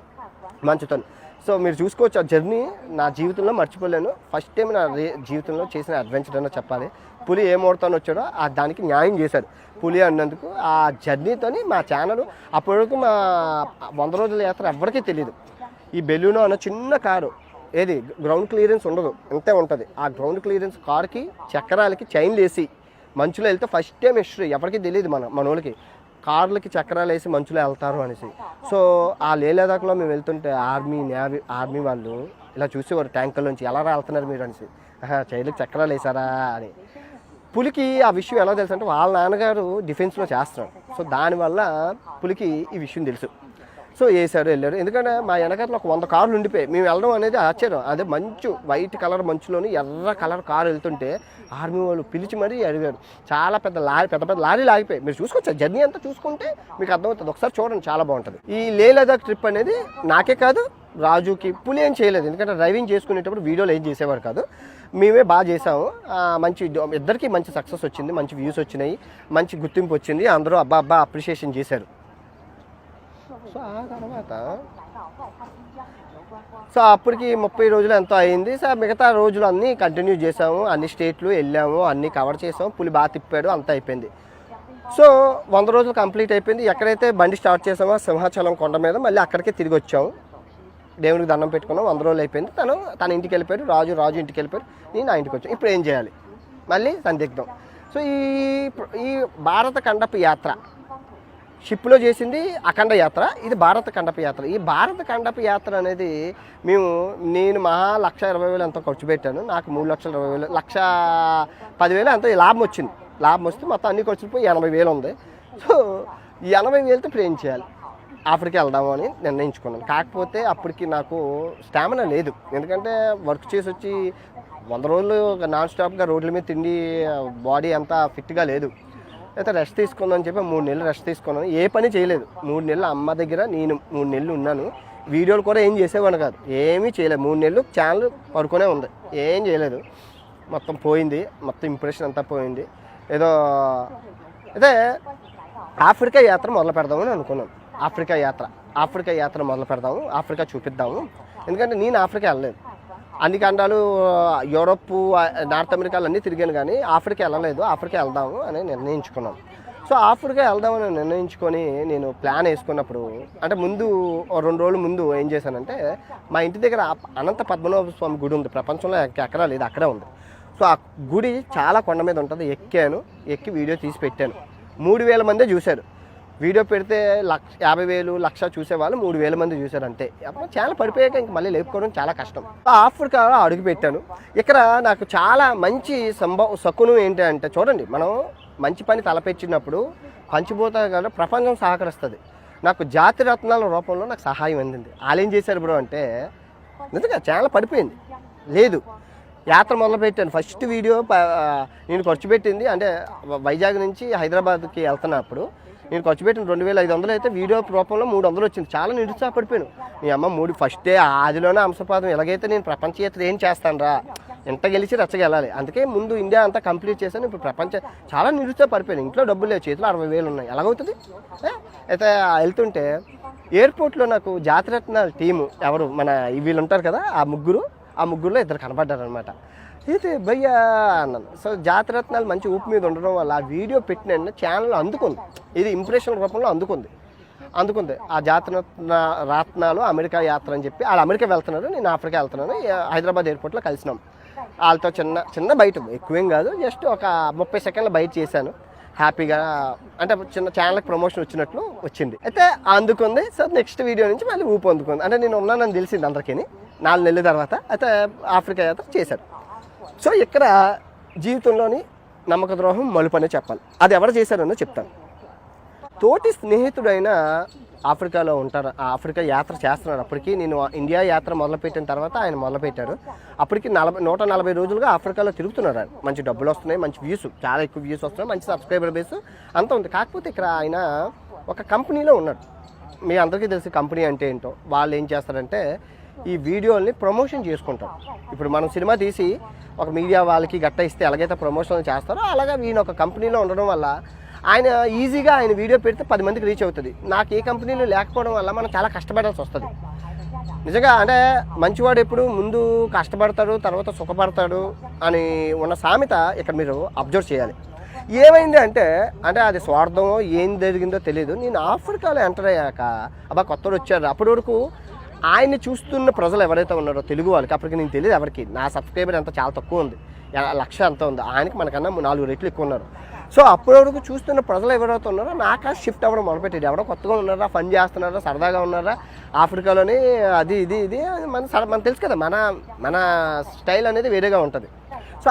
Speaker 1: మంచుతో. సో మీరు చూసుకోవచ్చు ఆ జర్నీ నా జీవితంలో మర్చిపోలేను. ఫస్ట్ టైం నా జీవితంలో చేసిన అడ్వెంచర్ అన్న చెప్పాలి. పులి ఏ ముహూర్తాన్ని వచ్చాడో దానికి న్యాయం చేశాడు పులి అన్నందుకు. ఆ జర్నీతోని మా ఛానల్ అప్పటివరకు మా 100 రోజుల యాత్ర ఎవరికీ తెలియదు. ఈ బెలూనో అన్న చిన్న కారు, ఏది గ్రౌండ్ క్లియరెన్స్ ఉండదు, ఇంతే ఉంటుంది. ఆ గ్రౌండ్ క్లియరెన్స్ కారుకి చక్రాలకి చైన్లు వేసి మంచులో వెళ్తే ఫస్ట్ టైం హిస్టరీ, ఎవరికి తెలియదు మన వాళ్ళకి కార్లకి చక్రాలు వేసి మంచులో వెళ్తారు అనేసి. సో ఆ లదాఖ్లో మేము వెళ్తుంటే ఆర్మీ వాళ్ళు ఇలా చూసేవారు ట్యాంకర్లోంచి, ఎలా వెళ్తున్నారు మీరు అనేసి, చైన్లకి చక్రాలు వేసారా అని. పులికి ఆ విషయం ఎలా తెలుసు అంటే వాళ్ళ నాన్నగారు డిఫెన్స్లో చేస్తున్నాడు. సో దానివల్ల పులికి ఈ విషయం తెలుసు. సో వేసారు వెళ్ళారు. ఎందుకంటే మా వెనకాల ఒక 100 కార్లు ఉండిపోయాయి. మేము వెళ్ళడం అనేది ఆశ్చర్యం. అదే మంచు వైట్ కలర్ మంచులోని ఎర్ర కలర్ కారు వెళ్తుంటే ఆర్మీ వాళ్ళు పిలిచి మరీ అడిగారు. చాలా పెద్ద పెద్ద లారీలు ఆగిపోయాయి. మీరు చూసుకోవచ్చు, జర్నీ అంతా చూసుకుంటే మీకు అర్థమవుతుంది. ఒకసారి చూడండి, చాలా బాగుంటుంది. ఈ లేహ్ లదాఖ్ ట్రిప్ అనేది నాకే కాదు, రాజుకి పులి ఏం చేయలేదు. ఎందుకంటే డ్రైవింగ్ చేసుకునేటప్పుడు వీడియోలు ఏం చేసేవారు కాదు, మేమే బాగా చేసాము. మంచి ఇద్దరికి మంచి సక్సెస్ వచ్చింది, మంచి వ్యూస్ వచ్చినాయి, మంచి గుర్తింపు వచ్చింది. అందరూ అబ్బా అప్రిషియేషన్ చేశారు. సో ఆ తర్వాత అప్పటికి 30 రోజులు ఎంతో అయింది. సార్ మిగతా రోజులు అన్నీ కంటిన్యూ చేసాము, అన్ని స్టేట్లు వెళ్ళాము, అన్నీ కవర్ చేసాము. పులి బాగా తిప్పాడు, అంతా అయిపోయింది. సో 100 రోజులు కంప్లీట్ అయిపోయింది. ఎక్కడైతే బండి స్టార్ట్ చేసామో సింహాచలం కొండ మీద మళ్ళీ అక్కడికే తిరిగి వచ్చాము. దేవుడికి దండం పెట్టుకున్నాం. 100 రోజులు అయిపోయింది. తన ఇంటికి వెళ్ళిపోయారు, రాజు ఇంటికి వెళ్ళిపోయారు, నేను నా ఇంటికి వచ్చాను. ఇప్పుడు ఏం చేయాలి, మళ్ళీ సందిగ్ధం. సో ఈ భారత కండప యాత్ర షిప్లో చేసింది అఖండ యాత్ర, ఇది భారత కండప యాత్ర. ఈ భారత కండప యాత్ర అనేది నేను 1,20,000 ఎంతో ఖర్చు పెట్టాను. నాకు 3,20,000 1,10,000 ఎంతో లాభం వచ్చింది. లాభం వస్తే మొత్తం అన్ని ఖర్చులు పోయి 80,000 ఉంది. సో ఈ 80,000తో ఇప్పుడు ఏం చేయాలి, ఆఫ్రికా వెళ్దాము అని నిర్ణయించుకున్నాను. కాకపోతే అప్పటికి నాకు స్టామినా లేదు. ఎందుకంటే వర్క్ చేసి వచ్చి 100 రోజులు నాన్ స్టాప్గా రోడ్ల మీద తిండి, బాడీ అంతా ఫిట్గా లేదు. అయితే రెస్ట్ తీసుకుందని చెప్పి 3 నెలలు రెస్ట్ తీసుకున్నాను. ఏ పని చేయలేదు. 3 నెలలు అమ్మ దగ్గర నేను 3 నెలలు ఉన్నాను. వీడియోలు కూడా ఏం చేసేవాడిని కాదు, ఏమీ చేయలేదు. 3 నెలలు ఛానల్ పడుకునే ఉంది, ఏం చేయలేదు. మొత్తం పోయింది, మొత్తం ఇంప్రెషన్ అంతా పోయింది. ఏదో అయితే ఆఫ్రికా యాత్ర మొదలు పెడదామని అనుకున్నాను. ఆఫ్రికా యాత్ర మొదలు పెడదాము, ఆఫ్రికా చూపిద్దాము. ఎందుకంటే నేను ఆఫ్రికా వెళ్ళలేదు. అన్ని ఖండాలు, యూరోప్, నార్త్ అమెరికాలు అన్నీ తిరిగాను, కానీ ఆఫ్రికా వెళ్ళలేదు. ఆఫ్రికా వెళ్దాము అని నిర్ణయించుకున్నాను. సో ఆఫ్రికా వెళ్దామని నిర్ణయించుకొని నేను ప్లాన్ వేసుకున్నప్పుడు, అంటే ముందు 2 రోజుల ముందు ఏం చేశానంటే, మా ఇంటి దగ్గర అనంత పద్మనాభ స్వామి గుడి ఉంది. ప్రపంచంలో ఎక్కడా లేదు, అక్కడే ఉంది. సో ఆ గుడి చాలా కొండ మీద ఉంటుంది. ఎక్కి వీడియో తీసి పెట్టాను. 3,000 మందే చూశారు. వీడియో పెడితే 50,000 1,00,000 చూసేవాళ్ళు 3,000 మంది చూశారు అంతే. అప్పుడు ఛానల్ పడిపోయాక ఇంక మళ్ళీ లేపుకోవడం చాలా కష్టం. ఆఫ్రికాలో అడుగు పెట్టాను. ఇక్కడ నాకు చాలా మంచి శకునం ఏంటి అంటే, చూడండి, మనం మంచి పని తలపెట్టినప్పుడు పంచిపోతా ప్రపంచం సహకరిస్తుంది. నాకు జాతి రత్నాల రూపంలో నాకు సహాయం అందింది. వాళ్ళు ఏం చేశారు బ్రో అంటే, నిజంగా ఛానల్ పడిపోయింది లేదు. యాత్ర మొదలుపెట్టాను. ఫస్ట్ వీడియో నేను ఖర్చు పెట్టింది, అంటే వైజాగ్ నుంచి హైదరాబాద్కి వెళ్తున్నప్పుడు నేను ఖర్చు పెట్టిన 2,500 అయితే వీడియో రూపంలో 300 వచ్చింది. చాలా నిరుత్సాహపడిపోయాను. మీ అమ్మ ఫస్ట్ డే ఆదిలోనే అంశపాదం, ఎలాగైతే నేను ప్రపంచ యాత్ర ఏం చేస్తాను రా, ఎంత గెలిచి రచ్చగెళ్ళాలి. అందుకే ముందు ఇండియా అంతా కంప్లీట్ చేశాను. ఇప్పుడు చాలా నిరుత్సాహపడిపోయాను. ఇంట్లో డబ్బులు లేవు, చేతిలో 60,000 ఉన్నాయి, ఎలాగవుతుంది. అయితే వెళ్తుంటే ఎయిర్పోర్ట్లో నాకు జాతిరత్నాల టీము ఎవరు మన వీళ్ళు ఉంటారు కదా, ఆ ముగ్గురులో 2 కనపడ్డారు అనమాట. అయితే భయ్యా అన్నాను. సో జాతిరత్నాలు మంచి ఊపు మీద ఉండడం వల్ల ఆ వీడియో పెట్టిన ఛానల్ అందుకుంది. ఇది ఇంప్రెషన్ రూపంలో అందుకుంది. ఆ రత్నాలు అమెరికా యాత్ర అని చెప్పి, వాళ్ళు అమెరికా వెళ్తున్నారు, నేను ఆఫ్రికా వెళ్తున్నాను. హైదరాబాద్ ఎయిర్పోర్ట్లో కలిసినాం. వాళ్ళతో చిన్న బయట, ఎక్కువేం కాదు, జస్ట్ ఒక 30 సెకండ్ల బయట చేశాను. హ్యాపీగా, అంటే చిన్న ఛానల్కి ప్రమోషన్ వచ్చినట్లు వచ్చింది. అయితే అందుకుంది. సో నెక్స్ట్ వీడియో నుంచి మళ్ళీ ఊపు అందుకుంది. అంటే నేను ఉన్నానని తెలిసింది అందరికీ 4 నెలల తర్వాత. అయితే ఆఫ్రికా యాత్ర చేశారు. సో ఇక్కడ జీవితంలోని నమ్మక ద్రోహం మలుపనే చెప్పాలి. అది ఎవరు చేశారనో చెప్తాను. తోటి స్నేహితుడైన ఆఫ్రికాలో ఉంటారు, ఆఫ్రికా యాత్ర చేస్తున్నారు. అప్పటికి నేను ఇండియా యాత్ర మొదలుపెట్టిన తర్వాత ఆయన మొదలుపెట్టారు. అప్పటికి 140 రోజులుగా ఆఫ్రికాలో తిరుగుతున్నారు. ఆయన మంచి డబ్బులు వస్తున్నాయి, మంచి వ్యూస్, చాలా ఎక్కువ వ్యూస్ వస్తున్నాయి, మంచి సబ్స్క్రైబర్ బేస్ అంతా ఉంది. కాకపోతే ఇక్కడ ఆయన ఒక కంపెనీలో ఉన్నాడు. మీ అందరికీ తెలిసి కంపెనీ అంటే ఏంటో. వాళ్ళు ఏం చేస్తారంటే, ఈ వీడియోల్ని ప్రమోషన్ చేసుకుంటారు. ఇప్పుడు మనం సినిమా తీసి ఒక మీడియా వాళ్ళకి గట్ట ఇస్తే ఎలాగైతే ప్రమోషన్లు చేస్తారో, అలాగా ఈయన ఒక కంపెనీలో ఉండడం వల్ల ఆయన ఈజీగా ఆయన వీడియో పెడితే 10 మందికి రీచ్ అవుతుంది. నాకు ఏ కంపెనీలు లేకపోవడం వల్ల మనం చాలా కష్టపడాల్సి వస్తుంది. నిజంగా అంటే మంచివాడు ఎప్పుడు ముందు కష్టపడతాడు, తర్వాత సుఖపడతాడు అని ఉన్న సామెత ఇక్కడ మీరు అబ్జర్వ్ చేయాలి. ఏమైంది అంటే అది స్వార్థమో ఏం జరిగిందో తెలియదు. నేను ఆఫ్రికాలో ఎంటర్ అయ్యాక కొత్తడు వచ్చారు. అప్పటి వరకు ఆయన్ని చూస్తున్న ప్రజలు ఎవరైతే ఉన్నారో తెలుగు వాళ్ళకి, అప్పటికి నేను తెలియదు ఎవరికి. నా సబ్స్క్రైబర్ ఎంత చాలా తక్కువ ఉంది, 1,00,000 అంత ఉంది. ఆయనకి మనకన్నా 4 రెట్లు ఎక్కువ ఉన్నారు. సో అప్పటి వరకు చూస్తున్న ప్రజలు ఎవరైతే ఉన్నారో నాకు షిఫ్ట్ అవ్వడం మొదలుపెట్టాడు. ఎవరో కొత్తగా ఉన్నారా, ఫన్ చేస్తున్నారా, సరదాగా ఉన్నారా, ఆఫ్రికాలోని అది ఇది మనకు తెలుసు కదా, మన స్టైల్ అనేది వేరేగా ఉంటుంది. సో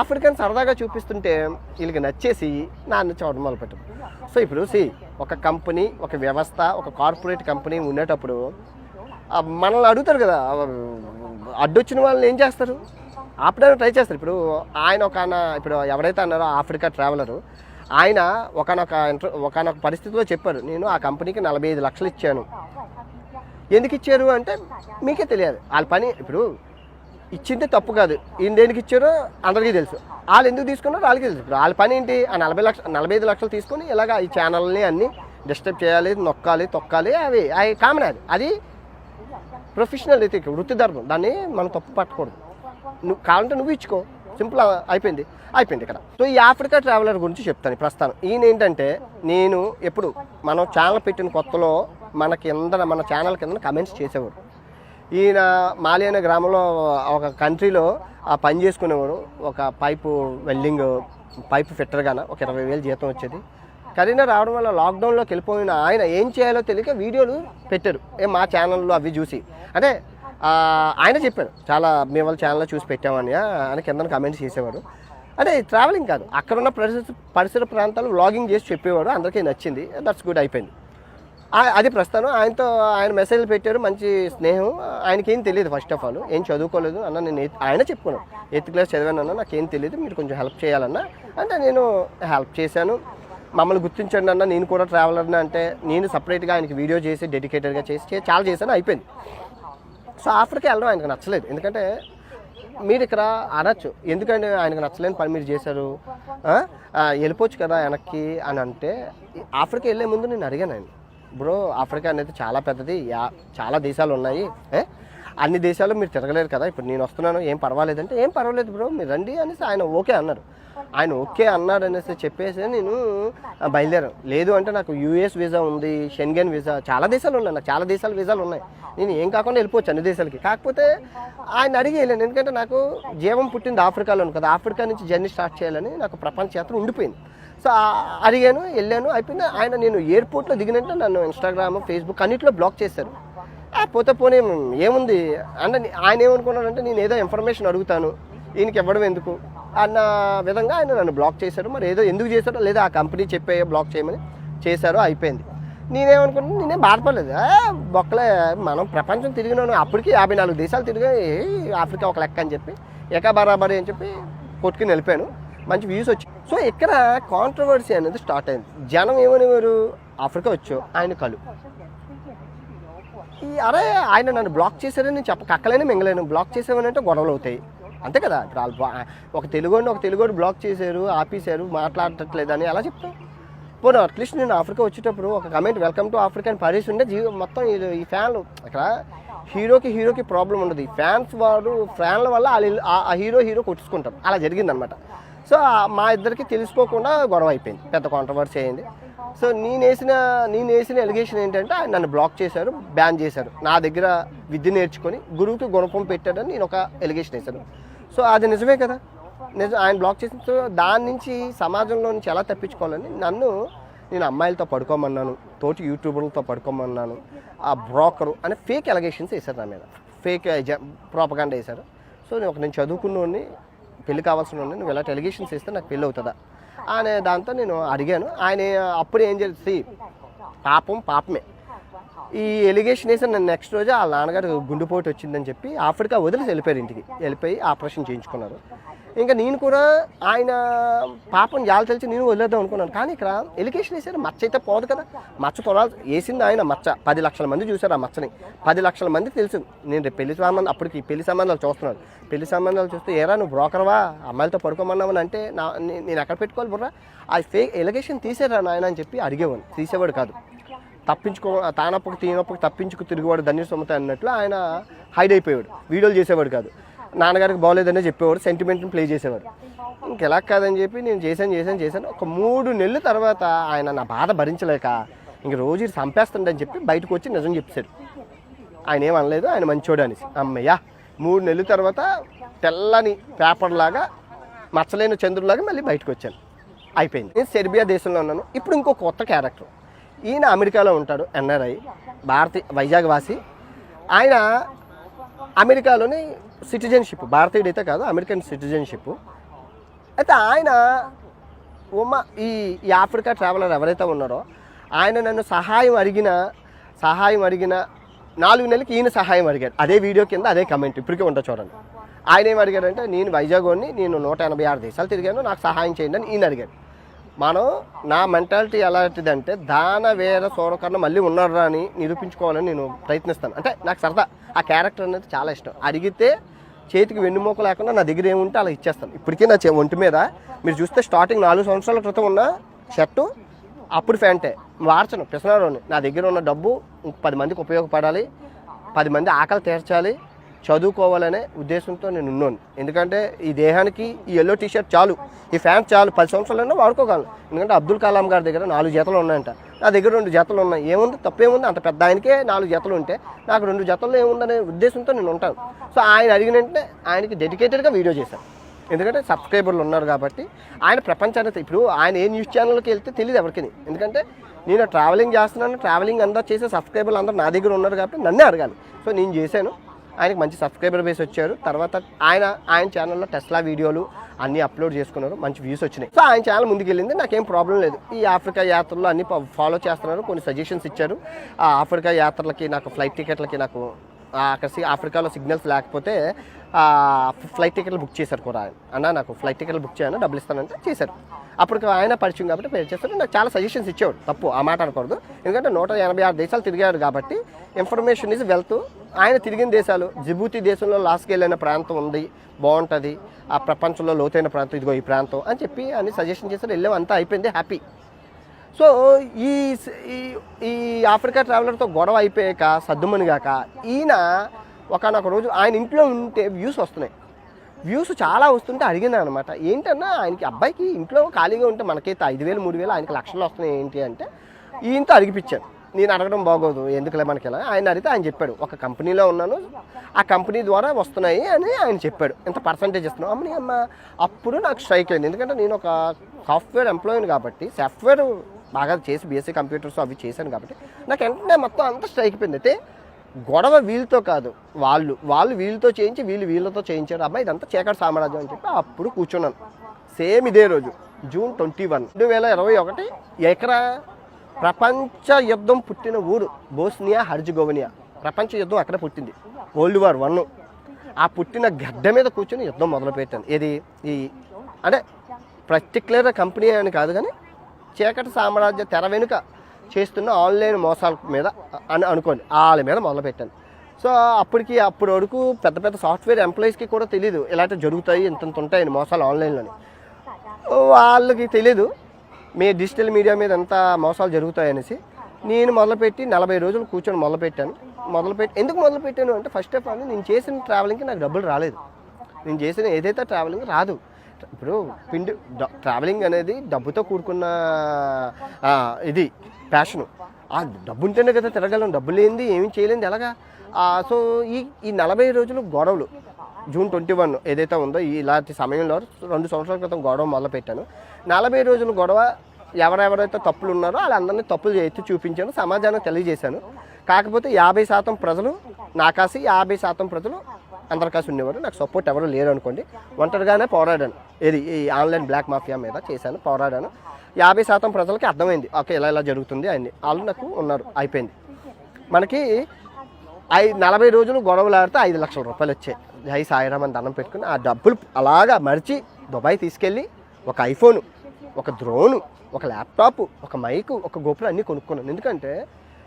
Speaker 1: ఆఫ్రికన్ సరదాగా చూపిస్తుంటే వీళ్ళకి నచ్చేసి నన్ను చూడడం మొదలుపెట్టారు. సో ఇప్పుడు ఒక కంపెనీ, ఒక వ్యవస్థ, ఒక కార్పొరేట్ కంపెనీ ఉండేటప్పుడు మనల్ని అడుగుతారు కదా, అడ్డొచ్చిన వాళ్ళని ఏం చేస్తారు, ఆపడానికి ట్రై చేస్తారు. ఇప్పుడు ఇప్పుడు ఎవరైతే అన్నారో ఆఫ్రికా ట్రావెలరు, ఆయన ఒకనొక పరిస్థితిలో చెప్పారు, నేను ఆ కంపెనీకి 45 లక్షలు ఇచ్చాను. ఎందుకు ఇచ్చారు అంటే మీకే తెలియాలి. వాళ్ళ పని ఇప్పుడు ఇచ్చింటే తప్పు కాదు, ఈయన దేనికి ఇచ్చారో అందరికీ తెలుసు, వాళ్ళు ఎందుకు తీసుకున్నారో వాళ్ళకి తెలుసు. ఇప్పుడు వాళ్ళ పని ఏంటి, ఆ 45 లక్షలు తీసుకొని ఇలాగ ఈ ఛానల్ని అన్నీ డిస్టర్బ్ చేయాలి, నొక్కాలి, తొక్కాలి, అవి కామన్. అది ప్రొఫెషనల్ ఎథిక్, వృత్తి ధర్మం. దాన్ని మనం తప్పు పట్టకూడదు. నువ్వు కావాలంటే నువ్వు ఇచ్చుకో, సింపుల్. అయిపోయింది ఇక్కడ. సో ఈ ఆఫ్రికా ట్రావెలర్ గురించి చెప్తాను ప్రస్తుతం. ఈయన ఏంటంటే, నేను ఎప్పుడు మనం ఛానల్ పెట్టిన కొత్తలో మన ఛానల్ కింద కమెంట్స్ చేసేవాడు. ఈయన మాలి అనే గ్రామంలో ఒక కంట్రీలో పని చేసుకునేవాడు. ఒక వెల్డింగ్ పైపు ఫిట్టర్గాన ఒక 20,000 జీతం వచ్చేది. కరోనా రావడం వల్ల లాక్డౌన్లోకి వెళ్ళిపోయిన ఆయన ఏం చేయాలో తెలియక వీడియోలు పెట్టారు మా ఛానల్లో. అవి చూసి అంటే ఆయన చెప్పారు, చాలా మేము వాళ్ళ ఛానల్లో చూసి పెట్టామని అని కింద కమెంట్స్ చేసేవాడు. అంటే ట్రావెలింగ్ కాదు, అక్కడున్న పరిసర ప్రాంతాలు వ్లాగింగ్ చేసి చెప్పేవాడు. అందరికీ నచ్చింది, దట్స్ గుడ్, అయిపోయింది. అది ప్రస్తుతం ఆయన మెసేజ్లు పెట్టారు, మంచి స్నేహం. ఆయనకేం తెలియదు, ఫస్ట్ ఆఫ్ ఆల్ ఏం చదువుకోలేదు అన్న. నేను ఆయన చెప్పుకున్నాను, 8th క్లాస్ చదివానన్నా, నాకేం తెలియదు, మీరు కొంచెం హెల్ప్ చేయాలన్నా అంటే నేను హెల్ప్ చేశాను. మమ్మల్ని గుర్తించండి అన్న, నేను కూడా ట్రావెలర్ని అంటే నేను సపరేట్గా ఆయనకి వీడియో చేసి డెడికేటెడ్గా చేసి చాలా చేశాను, అయిపోయింది. సో ఆఫ్రికా వెళ్ళడం ఆయనకు నచ్చలేదు. ఎందుకంటే మీరు ఇక్కడ అనొచ్చు, ఎందుకంటే ఆయనకు నచ్చలేని పని మీరు చేశారు, వెళ్ళిపోవచ్చు కదా వెనక్కి అని అంటే, ఆఫ్రికా వెళ్ళే ముందు నేను అడిగాను ఆయన, బ్రో ఆఫ్రికా అనేది చాలా పెద్దది, చాలా దేశాలు ఉన్నాయి, అన్ని దేశాలు మీరు తిరగలేరు కదా, ఇప్పుడు నేను వస్తున్నాను, ఏం పర్వాలేదంటే, ఏం పర్వాలేదు బ్రో మీరు రండి అనేసి ఆయన ఓకే అన్నారు. ఆయన ఓకే అన్నాడు అనేసి చెప్పేసి నేను బయలుదేరాను. లేదు అంటే నాకు యూఎస్ వీసా ఉంది, షెంగెన్ వీసా, చాలా దేశాలు ఉన్నాయి, నాకు చాలా దేశాల వీసాలు ఉన్నాయి, నేను ఏం కాకుండా వెళ్ళిపోవచ్చు అన్ని దేశాలకి. కాకపోతే ఆయన అడిగి వెళ్ళాను, ఎందుకంటే నాకు జీవం పుట్టింది ఆఫ్రికాలోను కదా, ఆఫ్రికా నుంచి జర్నీ స్టార్ట్ చేయాలని నాకు ప్రపంచ యాత్ర ఉండిపోయింది. సో అడిగాను, వెళ్ళాను, అయిపోయింది. ఆయన నేను ఎయిర్పోర్ట్లో దిగినట్టు నన్ను ఇన్స్టాగ్రామ్, ఫేస్బుక్ అన్నింటిలో బ్లాక్ చేశారు. పోతే పోనీ ఏముంది అంటే ఆయన ఏమనుకున్నాడంటే, నేను ఏదో ఇన్ఫర్మేషన్ అడుగుతాను, ఈయనకి ఇవ్వడం ఎందుకు అన్న విధంగా ఆయన నన్ను బ్లాక్ చేశాడు. మరి ఏదో ఎందుకు చేశాడో, లేదా ఆ కంపెనీ చెప్పే బ్లాక్ చేయమని చేశారో, అయిపోయింది. నేనేమనుకున్నాను, నేనేం బాధపడలేదు, బొక్కలే, మనం ప్రపంచం తిరిగినాను, అప్పటికి 54 దేశాలు తిరిగా, ఆఫ్రికా ఒక లెక్క అని చెప్పి బరాబరి అని చెప్పి కొట్టుకుని వెళ్ళిపోయాను. మంచి వ్యూస్ వచ్చి. సో ఇక్కడ కాంట్రవర్సీ అనేది స్టార్ట్ అయింది. జనం ఏమనేవారు, ఆఫ్రికా వచ్చావు ఆయన కలు, అరే ఆయన నన్ను బ్లాక్ చేశారని నేను కక్కలేని మింగలేను, బ్లాక్ చేసామని అంటే గొడవలు అవుతాయి, అంతే కదా. ఇప్పుడు ఒక తెలుగోడు బ్లాక్ చేశారు, ఆపేశారు, మాట్లాడట్లేదని ఎలా చెప్తాం. పోనీ అట్లీస్ట్ నేను ఆఫ్రికా వచ్చేటప్పుడు ఒక కమెంట్, వెల్కమ్ టు ఆఫ్రికా అని పడేసి ఉంటే మొత్తం ఈ ఫ్యాన్లు, ఇక్కడ హీరోకి ప్రాబ్లం ఉండదు, ఈ ఫ్యాన్ల వల్ల ఆ హీరో కొట్టుకుంటారు, అలా జరిగిందనమాట. సో మా ఇద్దరికి తెలుసుకోకుండా గొడవ అయిపోయింది, పెద్ద కాంట్రవర్సీ అయింది. సో నేను వేసిన ఎలిగేషన్ ఏంటంటే, ఆయన నన్ను బ్లాక్ చేశారు, బ్యాన్ చేశారు, నా దగ్గర విద్య నేర్చుకొని గురువుకి గుణపం పెట్టాడని నేను ఒక ఎలిగేషన్ వేశాను. సో అది నిజమే కదా, ఆయన బ్లాక్ చేసిన. సో దాని నుంచి సమాజంలో నుంచి ఎలా తప్పించుకోవాలని నేను అమ్మాయిలతో పడుకోమన్నాను, తోటి యూట్యూబర్లతో పడుకోమన్నాను, ఆ బ్రోకరు అనే ఫేక్ ఎలిగేషన్స్ వేశారు నా మీద, ఫేక్ ప్రోపగాండా వేశారు. సో నేను చదువుకున్నోడిని, పెళ్ళి కావాల్సిన వాడిని, నువ్వు ఇలాంటి ఎలిగేషన్స్ వేస్తే నాకు పెళ్ళి అవుతుందా అనే దాంతో నేను అడిగాను. ఆయన అప్పుడు ఏం చేసి, పాపమే ఈ ఎలిగేషన్ వేసి నన్ను నెక్స్ట్ రోజు వాళ్ళ నాన్నగారు గుండెపోటు వచ్చిందని చెప్పి ఆఫ్రికా వదిలేసి వెళ్ళిపోయారు, ఇంటికి వెళ్ళిపోయి ఆపరేషన్ చేయించుకున్నారు. ఇంకా నేను కూడా ఆయన పాపం జాలి తెలిసి నేను వదిలేద్దాం అనుకున్నాను. కానీ ఇక్కడ ఎలిగేషన్ వేసారు, మచ్చ అయితే పోదు కదా, మచ్చ తొలాలి వేసింది ఆయన మచ్చ. 10 లక్షల మంది చూశారు ఆ మచ్చని, 10 లక్షల మంది తెలుసు. నేను రేపు అప్పటికి పెళ్లి సంబంధాలు చూస్తున్నాను, పెళ్లి సంబంధాలు చూస్తే, ఏరా నువ్వు బ్రోకర్వా, అమ్మాయిలతో పడుకోమన్నావని అంటే నేను ఎక్కడ పెట్టుకోవాలి బుర్రా, ఆ ఫేక్ ఎలిగేషన్ తీసేరా నాయన అని చెప్పి అడిగేవాడు. తీసేవాడు కాదు, తానప్పకు తీనప్పకు తప్పించుకు తిరిగేవాడు ధన్య సొమ్మత అన్నట్లు ఆయన హైడ్ అయిపోయాడు, వీడియోలు చేసేవాడు కాదు, నాన్నగారికి బాగోలేదనే చెప్పేవాడు, సెంటిమెంట్ని ప్లే చేసేవాడు. ఇంకెలా కాదని చెప్పి నేను చేశాను. ఒక 3 నెలల తర్వాత ఆయన నా బాధ భరించలేక ఇంక రోజు చంపేస్తుండని చెప్పి బయటకు వచ్చి నిజం చెప్పాడు. ఆయన ఏమనలేదు, ఆయన మంచోడు అనేసి. అమ్మయ్య 3 నెలల తర్వాత తెల్లని పేపర్లాగా, మచ్చలేని చంద్రులాగా మళ్ళీ బయటకు వచ్చాను, అయిపోయింది. నేను సెర్బియా దేశంలో ఉన్నాను. ఇప్పుడు ఇంకో కొత్త క్యారెక్టర్, ఈయన అమెరికాలో ఉంటాడు, ఎన్ఆర్ఐ, వైజాగ్ వాసి. ఆయన అమెరికాలోని సిటిజన్షిప్, భారతీయుడు అయితే కాదు, అమెరికన్ సిటిజన్షిప్. అయితే ఆయన ఈ ఈ ఆఫ్రికా ట్రావెలర్ ఎవరైతే ఉన్నారో ఆయన నన్ను సహాయం అడిగిన 4 నెలలకి ఈయన సహాయం అడిగాడు. అదే వీడియో కింద అదే కమెంట్ ఇప్పటికే ఉంటా చూడండి. ఆయన ఏం అడిగాడంటే, నేను వైజాగ్ని, నేను 186 దేశాలు తిరిగాను, నాకు సహాయం చేయండి అని ఈయన అడిగాడు. నా మెంటాలిటీ ఎలాంటిదంటే, దాన వేర సోరకర్ణ మళ్ళీ ఉన్నారా అని నిరూపించుకోవాలని నేను ప్రయత్నిస్తాను. అంటే నాకు సరదా, ఆ క్యారెక్టర్ అనేది చాలా ఇష్టం. అడిగితే చేతికి వెన్నుమోక లేకుండా నా దగ్గర ఏముంటే అలా ఇచ్చేస్తాను. ఇప్పటికీ నా ఒంటి మీద మీరు చూస్తే స్టార్టింగ్ 4 సంవత్సరాల క్రితం ఉన్న షర్టు అప్పుడు ప్యాంటే మార్చను, పిసనారోని. నా దగ్గర ఉన్న డబ్బు 10 మందికి ఉపయోగపడాలి, 10 మంది ఆకలి తీర్చాలి, చదువుకోవాలనే ఉద్దేశంతో నేను ఉన్నాను. ఎందుకంటే ఈ దేహానికి ఈ ఎల్లో టీషర్ట్ చాలు, ఈ ఫ్యాంట్ చాలు, 10 సంవత్సరాలైనా వాడుకోగలను. ఎందుకంటే అబ్దుల్ కలాం గారి దగ్గర 4 జతలు ఉన్నాయంట, నా దగ్గర 2 జతలు ఉన్నాయి. ఏముంది, తప్పేముంది? అంత పెద్ద ఆయనకే 4 జతలు ఉంటే నాకు 2 జతల్లో ఏముందనే ఉద్దేశంతో నేను ఉంటాను. సో ఆయన అడిగిన వెంటనే ఆయనకి డెడికేటెడ్గా వీడియో చేశాను. ఎందుకంటే సబ్స్క్రైబర్లు ఉన్నారు కాబట్టి. ఆయన ప్రపంచానికి ఇప్పుడు ఆయన ఏ న్యూస్ ఛానల్కి వెళ్తే తెలియదు ఎవరికి. ఎందుకంటే నేను ట్రావెలింగ్ చేస్తున్నాను, ట్రావెలింగ్ అందరూ చేసే సబ్స్క్రైబర్లు అందరూ నా దగ్గర ఉన్నారు కాబట్టి నన్నే అడగాలి. సో నేను చేశాను, ఆయనకి మంచి సబ్స్క్రైబర్ బేస్ వచ్చారు. తర్వాత ఆయన ఛానల్లో టెస్లా వీడియోలు అన్నీ అప్లోడ్ చేసుకున్నారు, మంచి వ్యూస్ వచ్చినాయి. సో ఆయన ఛానల్ ముందుకెళ్ళింది, నాకేం ప్రాబ్లం లేదు. ఈ ఆఫ్రికా యాత్రలు అన్నీ ఫాలో చేస్తున్నారు, కొన్ని సజెషన్స్ ఇచ్చారు. ఆ ఆఫ్రికా యాత్రలకి నాకు ఫ్లైట్ టికెట్లకి నాకు అక్కడ ఆఫ్రికాలో సిగ్నల్స్ లేకపోతే ఫ్లైట్ టికెట్లు బుక్ చేశారు కూడా. అన్న నాకు ఫ్లైట్ టికెట్లు బుక్ చేయను, డబ్బులు ఇస్తానంటే చేశారు. అప్పటికి ఆయన పరిచయం కాబట్టి పే చేస్తారు. నాకు చాలా సజెషన్స్ ఇచ్చేవాడు, తప్పు ఆ మాట అనకూడదు. ఎందుకంటే 186 దేశాలు తిరిగాడు కాబట్టి ఇన్ఫర్మేషన్ ఈజ్ వెల్త్. ఆయన తిరిగిన దేశాలు, జిబూతి దేశంలో లాస్కి వెళ్ళిన ప్రాంతం ఉంది, బాగుంటుంది, ఆ ప్రపంచంలో లోతైన ప్రాంతం ఇదిగో ఈ ప్రాంతం అని చెప్పి అన్ని సజెషన్ చేశారు. వెళ్ళాం, అంతా అయిపోయింది, హ్యాపీ. సో ఈ ఆఫ్రికా ట్రావెలర్తో గొడవ అయిపోయాక సద్దుమనిగాక ఈయన ఒకనొక రోజు ఆయన ఇంట్లో ఉంటే వ్యూస్ వస్తున్నాయి. వ్యూస్ చాలా వస్తుంటే అడిగినా అనమాట, ఏంటన్నా ఆయనకి అబ్బాయికి ఇంట్లో ఖాళీగా ఉంటే మనకైతే 5,000 3,000 ఆయనకి లక్షలు వస్తున్నాయి ఏంటి అంటే, ఈయనతో అడిగిపించాను. నేను అడగడం బాగోదు, ఎందుకులే మనకి ఇలా. ఆయన అడిగితే ఆయన చెప్పాడు, ఒక కంపెనీలో ఉన్నాను, ఆ కంపెనీ ద్వారా వస్తున్నాయి అని ఆయన చెప్పాడు. ఎంత పర్సంటేజ్ ఇస్తున్నావు అమ్మని అమ్మ. అప్పుడు నాకు స్ట్రైక్ అయింది, ఎందుకంటే నేను ఒక సాఫ్ట్వేర్ ఎంప్లాయీని కాబట్టి, సాఫ్ట్వేర్ బాగా చేసి బీఎస్సీ కంప్యూటర్స్ అవి చేశాను కాబట్టి నాకు వెంటనే మొత్తం అంతా స్ట్రైక్ అయిపోయింది. అయితే గొడవ వీళ్ళతో కాదు, వాళ్ళు వీళ్ళతో చేయించి వీళ్ళతో చేయించారు. అబ్బాయి ఇదంతా చీకటి సామ్రాజ్యం అని చెప్పి అప్పుడు కూర్చున్నాను. సేమ్ ఇదే రోజు జూన్ 21, 2021 ఎకరా ప్రపంచ యుద్ధం పుట్టిన ఊరు బోస్నియా హెర్జగోవినా. ప్రపంచ యుద్ధం అక్కడ పుట్టింది, వరల్డ్ వార్ 1. ఆ పుట్టిన గడ్డ మీద కూర్చొని యుద్ధం మొదలుపెట్టాను. అంటే పర్టిక్యులర్ కంపెనీ అని కాదు, కానీ చీకటి సామ్రాజ్య తెర వెనుక చేస్తున్న ఆన్లైన్ మోసాల మీద అని అనుకోండి, వాళ్ళ మీద మొదలుపెట్టాను. సో అప్పుడు వరకు పెద్ద సాఫ్ట్వేర్ ఎంప్లాయీస్కి కూడా తెలియదు ఇలాంటి జరుగుతాయి, ఇంత ఉంటాయని మోసాలు ఆన్లైన్లోని. వాళ్ళకి తెలీదు మీ డిజిటల్ మీడియా మీద ఎంత మోసాలు జరుగుతాయనేసి. నేను మొదలుపెట్టి 40 రోజులు కూర్చొని మొదలుపెట్టాను. ఎందుకు మొదలుపెట్టాను అంటే, ఫస్ట్ ఆఫ్ ఆల్ నేను చేసిన ట్రావెలింగ్కి నాకు డబ్బులు రాలేదు. నేను చేసిన ఏదైతే ట్రావెలింగ్ రాదు. ఇప్పుడు ట్రావెలింగ్ అనేది డబ్బుతో కూడుకున్న ఇది ప్యాషను. ఆ డబ్బు ఉంటేనే కదా తిరగలం, డబ్బు లేనిది ఏమీ చేయలేంది ఎలాగా. సో ఈ 40 రోజులు గొడవలు, జూన్ 21 ఏదైతే ఉందో ఇలాంటి సమయంలో 2 సంవత్సరాల క్రితం గొడవ మొదలుపెట్టాను. 40 రోజులు గొడవ, ఎవరెవరైతే తప్పులు ఉన్నారో వాళ్ళందరినీ తప్పులు ఎత్తి చూపించాను, సమాజానికి తెలియజేశాను. కాకపోతే 50% ప్రజలు నాకాసి, 50% ప్రజలు అందరికాసి ఉండేవారు. నాకు సపోర్ట్ ఎవరు లేరు అనుకోండి. ఒంటరిగానే పోరాడాను, ఈ ఆన్లైన్ బ్లాక్ మాఫియా మీద చేశాను, పోరాడాను. 50% ప్రజలకి అర్థమైంది, ఓకే ఇలా జరుగుతుంది అని. వాళ్ళు నాకు ఉన్నారు, అయిపోయింది. మనకి 40 రోజులు గొడవలాడితే 5 లక్షల రూపాయలు వచ్చాయి. జై సాయిరామ్ అని దండం పెట్టుకుని ఆ డబ్బులు అలాగా మరిచి దుబాయ్ తీసుకెళ్ళి ఒక ఐఫోను, ఒక డ్రోను, ఒక ల్యాప్టాప్, ఒక మైకు, ఒక గోపురం అన్నీ కొనుక్కున్నాను. ఎందుకంటే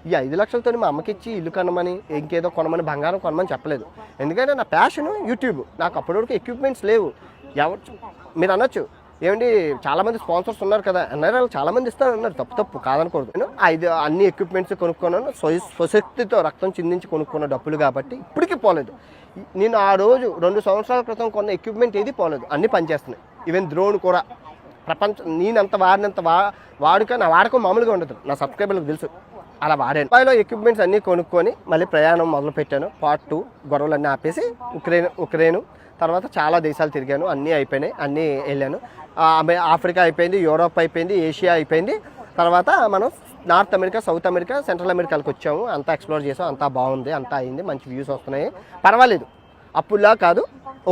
Speaker 1: ఈ 5 లక్షలతో మా అమ్మకి ఇచ్చి ఇల్లు కొనమని, ఇంకేదో కొనమని, బంగారం కొనమని చెప్పలేదు. ఎందుకంటే నా ప్యాషను యూట్యూబ్. నాకు అప్పటి వరకు ఎక్విప్మెంట్స్ లేవు. మీరు అనొచ్చు, ఏమండి చాలామంది స్పాన్సర్స్ ఉన్నారు కదా అన్నారు, చాలామంది ఇస్తానన్నారు, తప్పు కాదనకూడదు. నేను అన్ని ఎక్విప్మెంట్స్ కొనుక్కున్నాను, స్వశక్తితో రక్తం చిందించి కొనుక్కున్న డబ్బులు కాబట్టి ఇప్పటికీ పోలేదు. నేను ఆ రోజు 2 సంవత్సరాల క్రితం కొన్న ఎక్విప్మెంట్ ఏది పోలేదు, అన్నీ పనిచేస్తున్నాయి. ఈవెన్ డ్రోన్ కూడా ప్రపంచం నేనంత వాడినంత వాడుక నా వాడకం మామూలుగా ఉండదు, నా సబ్స్క్రైబర్లకు తెలుసు. అలా వాడాను. దుబాయ్లో ఎక్విప్మెంట్స్ అన్నీ కొనుక్కొని మళ్ళీ ప్రయాణం మొదలుపెట్టాను. పార్ట్ 2 గొడవలన్నీ ఆపేసి ఉక్రెయిన్ తర్వాత చాలా దేశాలు తిరిగాను, అన్నీ అయిపోయినాయి, అన్నీ వెళ్ళాను. ఆఫ్రికా అయిపోయింది, యూరోప్ అయిపోయింది, ఏషియా అయిపోయింది. తర్వాత మనం north America, south America, central అమెరికాకి వచ్చాము. అంతా ఎక్స్ప్లోర్ చేసాం, అంతా బాగుంది, అంతా అయింది, మంచి వ్యూస్ వస్తున్నాయి, పర్వాలేదు. అప్పుడులా కాదు,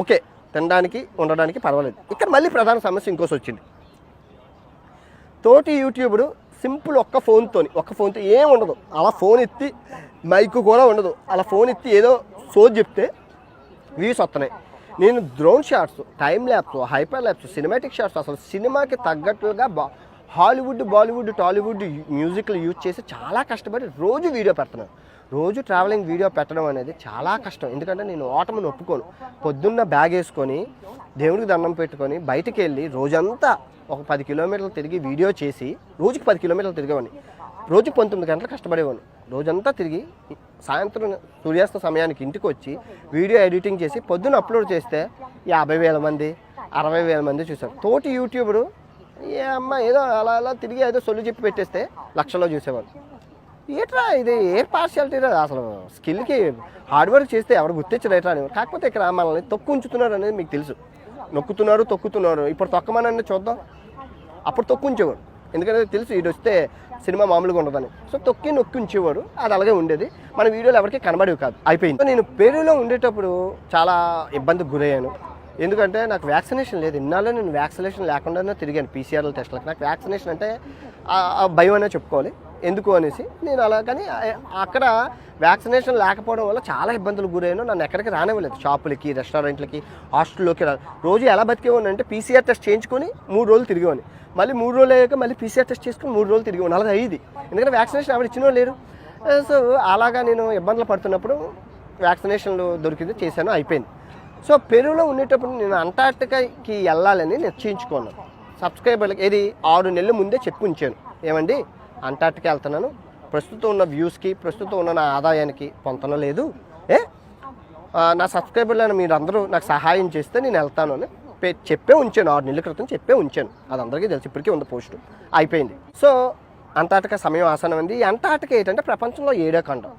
Speaker 1: ఓకే, తినడానికి ఉండడానికి పర్వాలేదు. ఇక్కడ మళ్ళీ ప్రధాన సమస్య ఇంకోసి వచ్చింది. తోటి యూట్యూబరు సింపుల్ ఒక్క ఫోన్తో ఏం ఉండదు, అలా ఫోన్ ఎత్తి మైక్ కూడా ఉండదు, అలా ఫోన్ ఎత్తి ఏదో సోది చెప్తే వ్యూస్ వస్తున్నాయి. నేను drone shots, time lapse, hyper lapse, cinematic shots, అసలు సినిమాకి తగ్గట్లుగా హాలీవుడ్, బాలీవుడ్, టాలీవుడ్ మ్యూజిక్లు యూజ్ చేసి చాలా కష్టపడి రోజు వీడియో పెడుతున్నాను. రోజు ట్రావెలింగ్ వీడియో పెట్టడం అనేది చాలా కష్టం. ఎందుకంటే నేను ఓటమిని ఒప్పుకోను. పొద్దున్న బ్యాగ్ వేసుకొని దేవుడికి దండం పెట్టుకొని బయటికి వెళ్ళి రోజంతా ఒక 10 కిలోమీటర్లు తిరిగి వీడియో చేసి, రోజుకి 10 కిలోమీటర్లు తిరిగేవాడిని, రోజు 19 గంటలు కష్టపడేవాడిని. రోజంతా తిరిగి సాయంత్రం సూర్యాస్త సమయానికి ఇంటికి వచ్చి వీడియో ఎడిటింగ్ చేసి పొద్దున్న అప్లోడ్ చేస్తే 50,000 మంది, 60,000 మంది చూశారు. తోటి యూట్యూబరు ఏ అమ్మ ఏదో అలా తిరిగి ఏదో సొల్లు చెప్పి పెట్టేస్తే లక్షల్లో చూసేవాళ్ళు. ఏట్రా ఇది, ఏ పార్షియాలిటీ రా, అసలు స్కిల్కి హార్డ్ వర్క్ చేస్తే ఎవరు గుర్తించరు ఏట్రా అని. కాకపోతే ఇక్కడ మనల్ని తొక్కు ఉంచుతున్నారు అనేది మీకు తెలుసు. తొక్కుతున్నారు. ఇప్పుడు తొక్కమనండి చూద్దాం. అప్పుడు తొక్కు ఉంచేవారు, ఎందుకంటే తెలుసు ఇది వస్తే సినిమా మామూలుగా ఉండదని. సో నొక్కి ఉంచేవారు, అది అలాగే ఉండేది. మన వీడియోలు ఎవరికి కనబడేవి కాదు, అయిపోయింది. నేను పెరూలో ఉండేటప్పుడు చాలా ఇబ్బందికి గురయ్యాను. ఎందుకంటే నాకు వ్యాక్సినేషన్ లేదు. ఇన్నాళ్ళు నేను వ్యాక్సినేషన్ లేకుండానే తిరిగాను పీసీఆర్ల టెస్ట్లకు. నాకు వ్యాక్సినేషన్ అంటే భయం అనే చెప్పుకోవాలి. ఎందుకు అనేసి నేను అలా, కానీ అక్కడ వ్యాక్సినేషన్ లేకపోవడం వల్ల చాలా ఇబ్బందులు గురయ్యాను. నన్ను ఎక్కడికి రానివ్వలేదు, షాపులకి, రెస్టారెంట్లకి, హాస్టల్లోకి రోజు ఎలా బతికేవాడిని అంటే పీసీఆర్ టెస్ట్ చేయించుకొని 3 రోజులు తిరిగేవాడిని, మళ్ళీ 3 రోజులు అయ్యాక మళ్ళీ పీసీఆర్ టెస్ట్ చేసుకుని 3 రోజులు తిరిగేవాడిని. అలాగే అయ్యింది, ఎందుకంటే వ్యాక్సినేషన్ ఎవరు ఇచ్చినో లేరు. సో అలాగా నేను ఇబ్బందులు పడుతున్నప్పుడు వ్యాక్సినేషన్లు దొరికింది, చేశాను, అయిపోయింది. సో పెరూలో ఉండేటప్పుడు నేను అంటార్టికాకి వెళ్ళాలని నిశ్చయించుకున్నాను. సబ్స్క్రైబర్లకి ఏది 6 నెలల ముందే చెప్పి ఉంచాను, ఏమండి అంటార్టికా వెళ్తున్నాను, ప్రస్తుతం ఉన్న వ్యూస్కి, ప్రస్తుతం ఉన్న నా ఆదాయానికి పొంతన లేదు, నా సబ్స్క్రైబర్లను మీరు అందరూ నాకు సహాయం చేస్తే నేను వెళ్తాను అని చెప్పే ఉంచాను. 6 నెలల క్రితం చెప్పే ఉంచాను, అది అందరికీ తెలుసు, ఇప్పటికీ ఉంది పోస్టు, అయిపోయింది. సో అంటార్టికా సమయం ఆసనమైంది. ఈ అంటార్టికా ఏంటంటే ప్రపంచంలో 7వ ఖండం.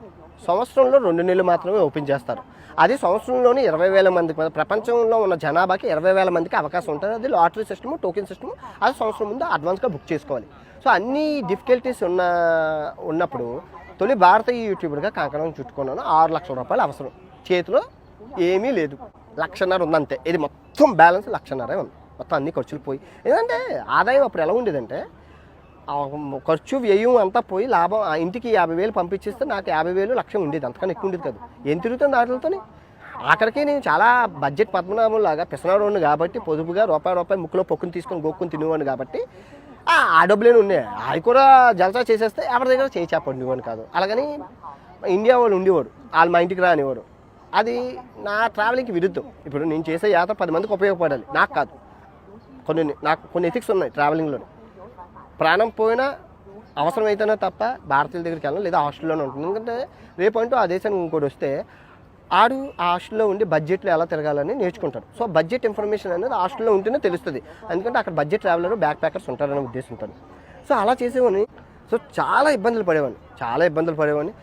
Speaker 1: సంవత్సరంలో 2 నెలలు మాత్రమే ఓపెన్ చేస్తారు. అది సంవత్సరంలోనే 20,000 మందికి, ప్రపంచంలో ఉన్న జనాభాకి 20,000 మందికి అవకాశం ఉంటుంది. అది లాటరీ సిస్టము, టోకెన్ సిస్టము, అది సంవత్సరం ముందు అడ్వాన్స్గా బుక్ చేసుకోవాలి. సో అన్ని డిఫికల్టీస్ ఉన్నప్పుడు తొలి భారతీయ యూట్యూబర్గా కంకణం చుట్టుకున్నాను. 6 లక్షల రూపాయలు అవసరం, చేతిలో ఏమీ లేదు, 1,50,000 ఉందంతే. ఇది మొత్తం బ్యాలెన్స్ 1,50,000 ఉంది, మొత్తం అన్ని ఖర్చులు పోయి. ఎందుకంటే ఆదాయం అప్పుడు ఎలా ఉండేదంటే ఖర్చు వ్యయం అంతా పోయి లాభం ఇంటికి 50,000 పంపించేస్తే నాకు 50,000 లక్షం ఉండేది, అంతకన్నా ఎక్కువ ఉండేది కాదు. ఏం తిరుగుతుంది వాటితోని? ఆఖరికి నేను చాలా బడ్జెట్ పద్మనాభం లాగా పిసనారోడ్ని కాబట్టి పొదుపుగా రూపాయి ముక్కులో పొక్కుని తీసుకొని గోక్కుని తినేవాడిని కాబట్టి ఆ డబ్బులేని ఉన్నాయి. అవి కూడా జలసా చేసేస్తే ఎవరి దగ్గర చేయి చెప్పండివాడిని కాదు. అలాగని ఇండియా వాళ్ళు ఉండేవాడు, వాళ్ళు మా ఇంటికి రానివాడు. అది నా ట్రావెలింగ్కి విరుద్ధం. ఇప్పుడు నేను చేసే యాత్ర 10 మందికి ఉపయోగపడాలి, నాకు కాదు. నాకు కొన్ని ఎథిక్స్ ఉన్నాయి ట్రావెలింగ్లో. ప్రాణం పోయినా అవసరమైతేనే తప్ప భారతీయుల దగ్గరికి వెళ్ళాలి, లేదా హాస్టల్లోనే ఉంటుంది. ఎందుకంటే రేపంటూ ఆ దేశానికి ఇంకోటి వస్తే ఆడు ఆ హాస్టల్లో ఉండి బడ్జెట్లో ఎలా తిరగాలని నేర్చుకుంటాడు. సో బడ్జెట్ ఇన్ఫర్మేషన్ అనేది హాస్టల్లో ఉంటేనే తెలుస్తుంది, ఎందుకంటే అక్కడ బడ్జెట్ ట్రావెలర్, బ్యాక్ ప్యాకర్స్ ఉంటారనే ఉద్దేశంతో. సో అలా చేసేవాడిని. సో చాలా ఇబ్బందులు పడేవాడిని.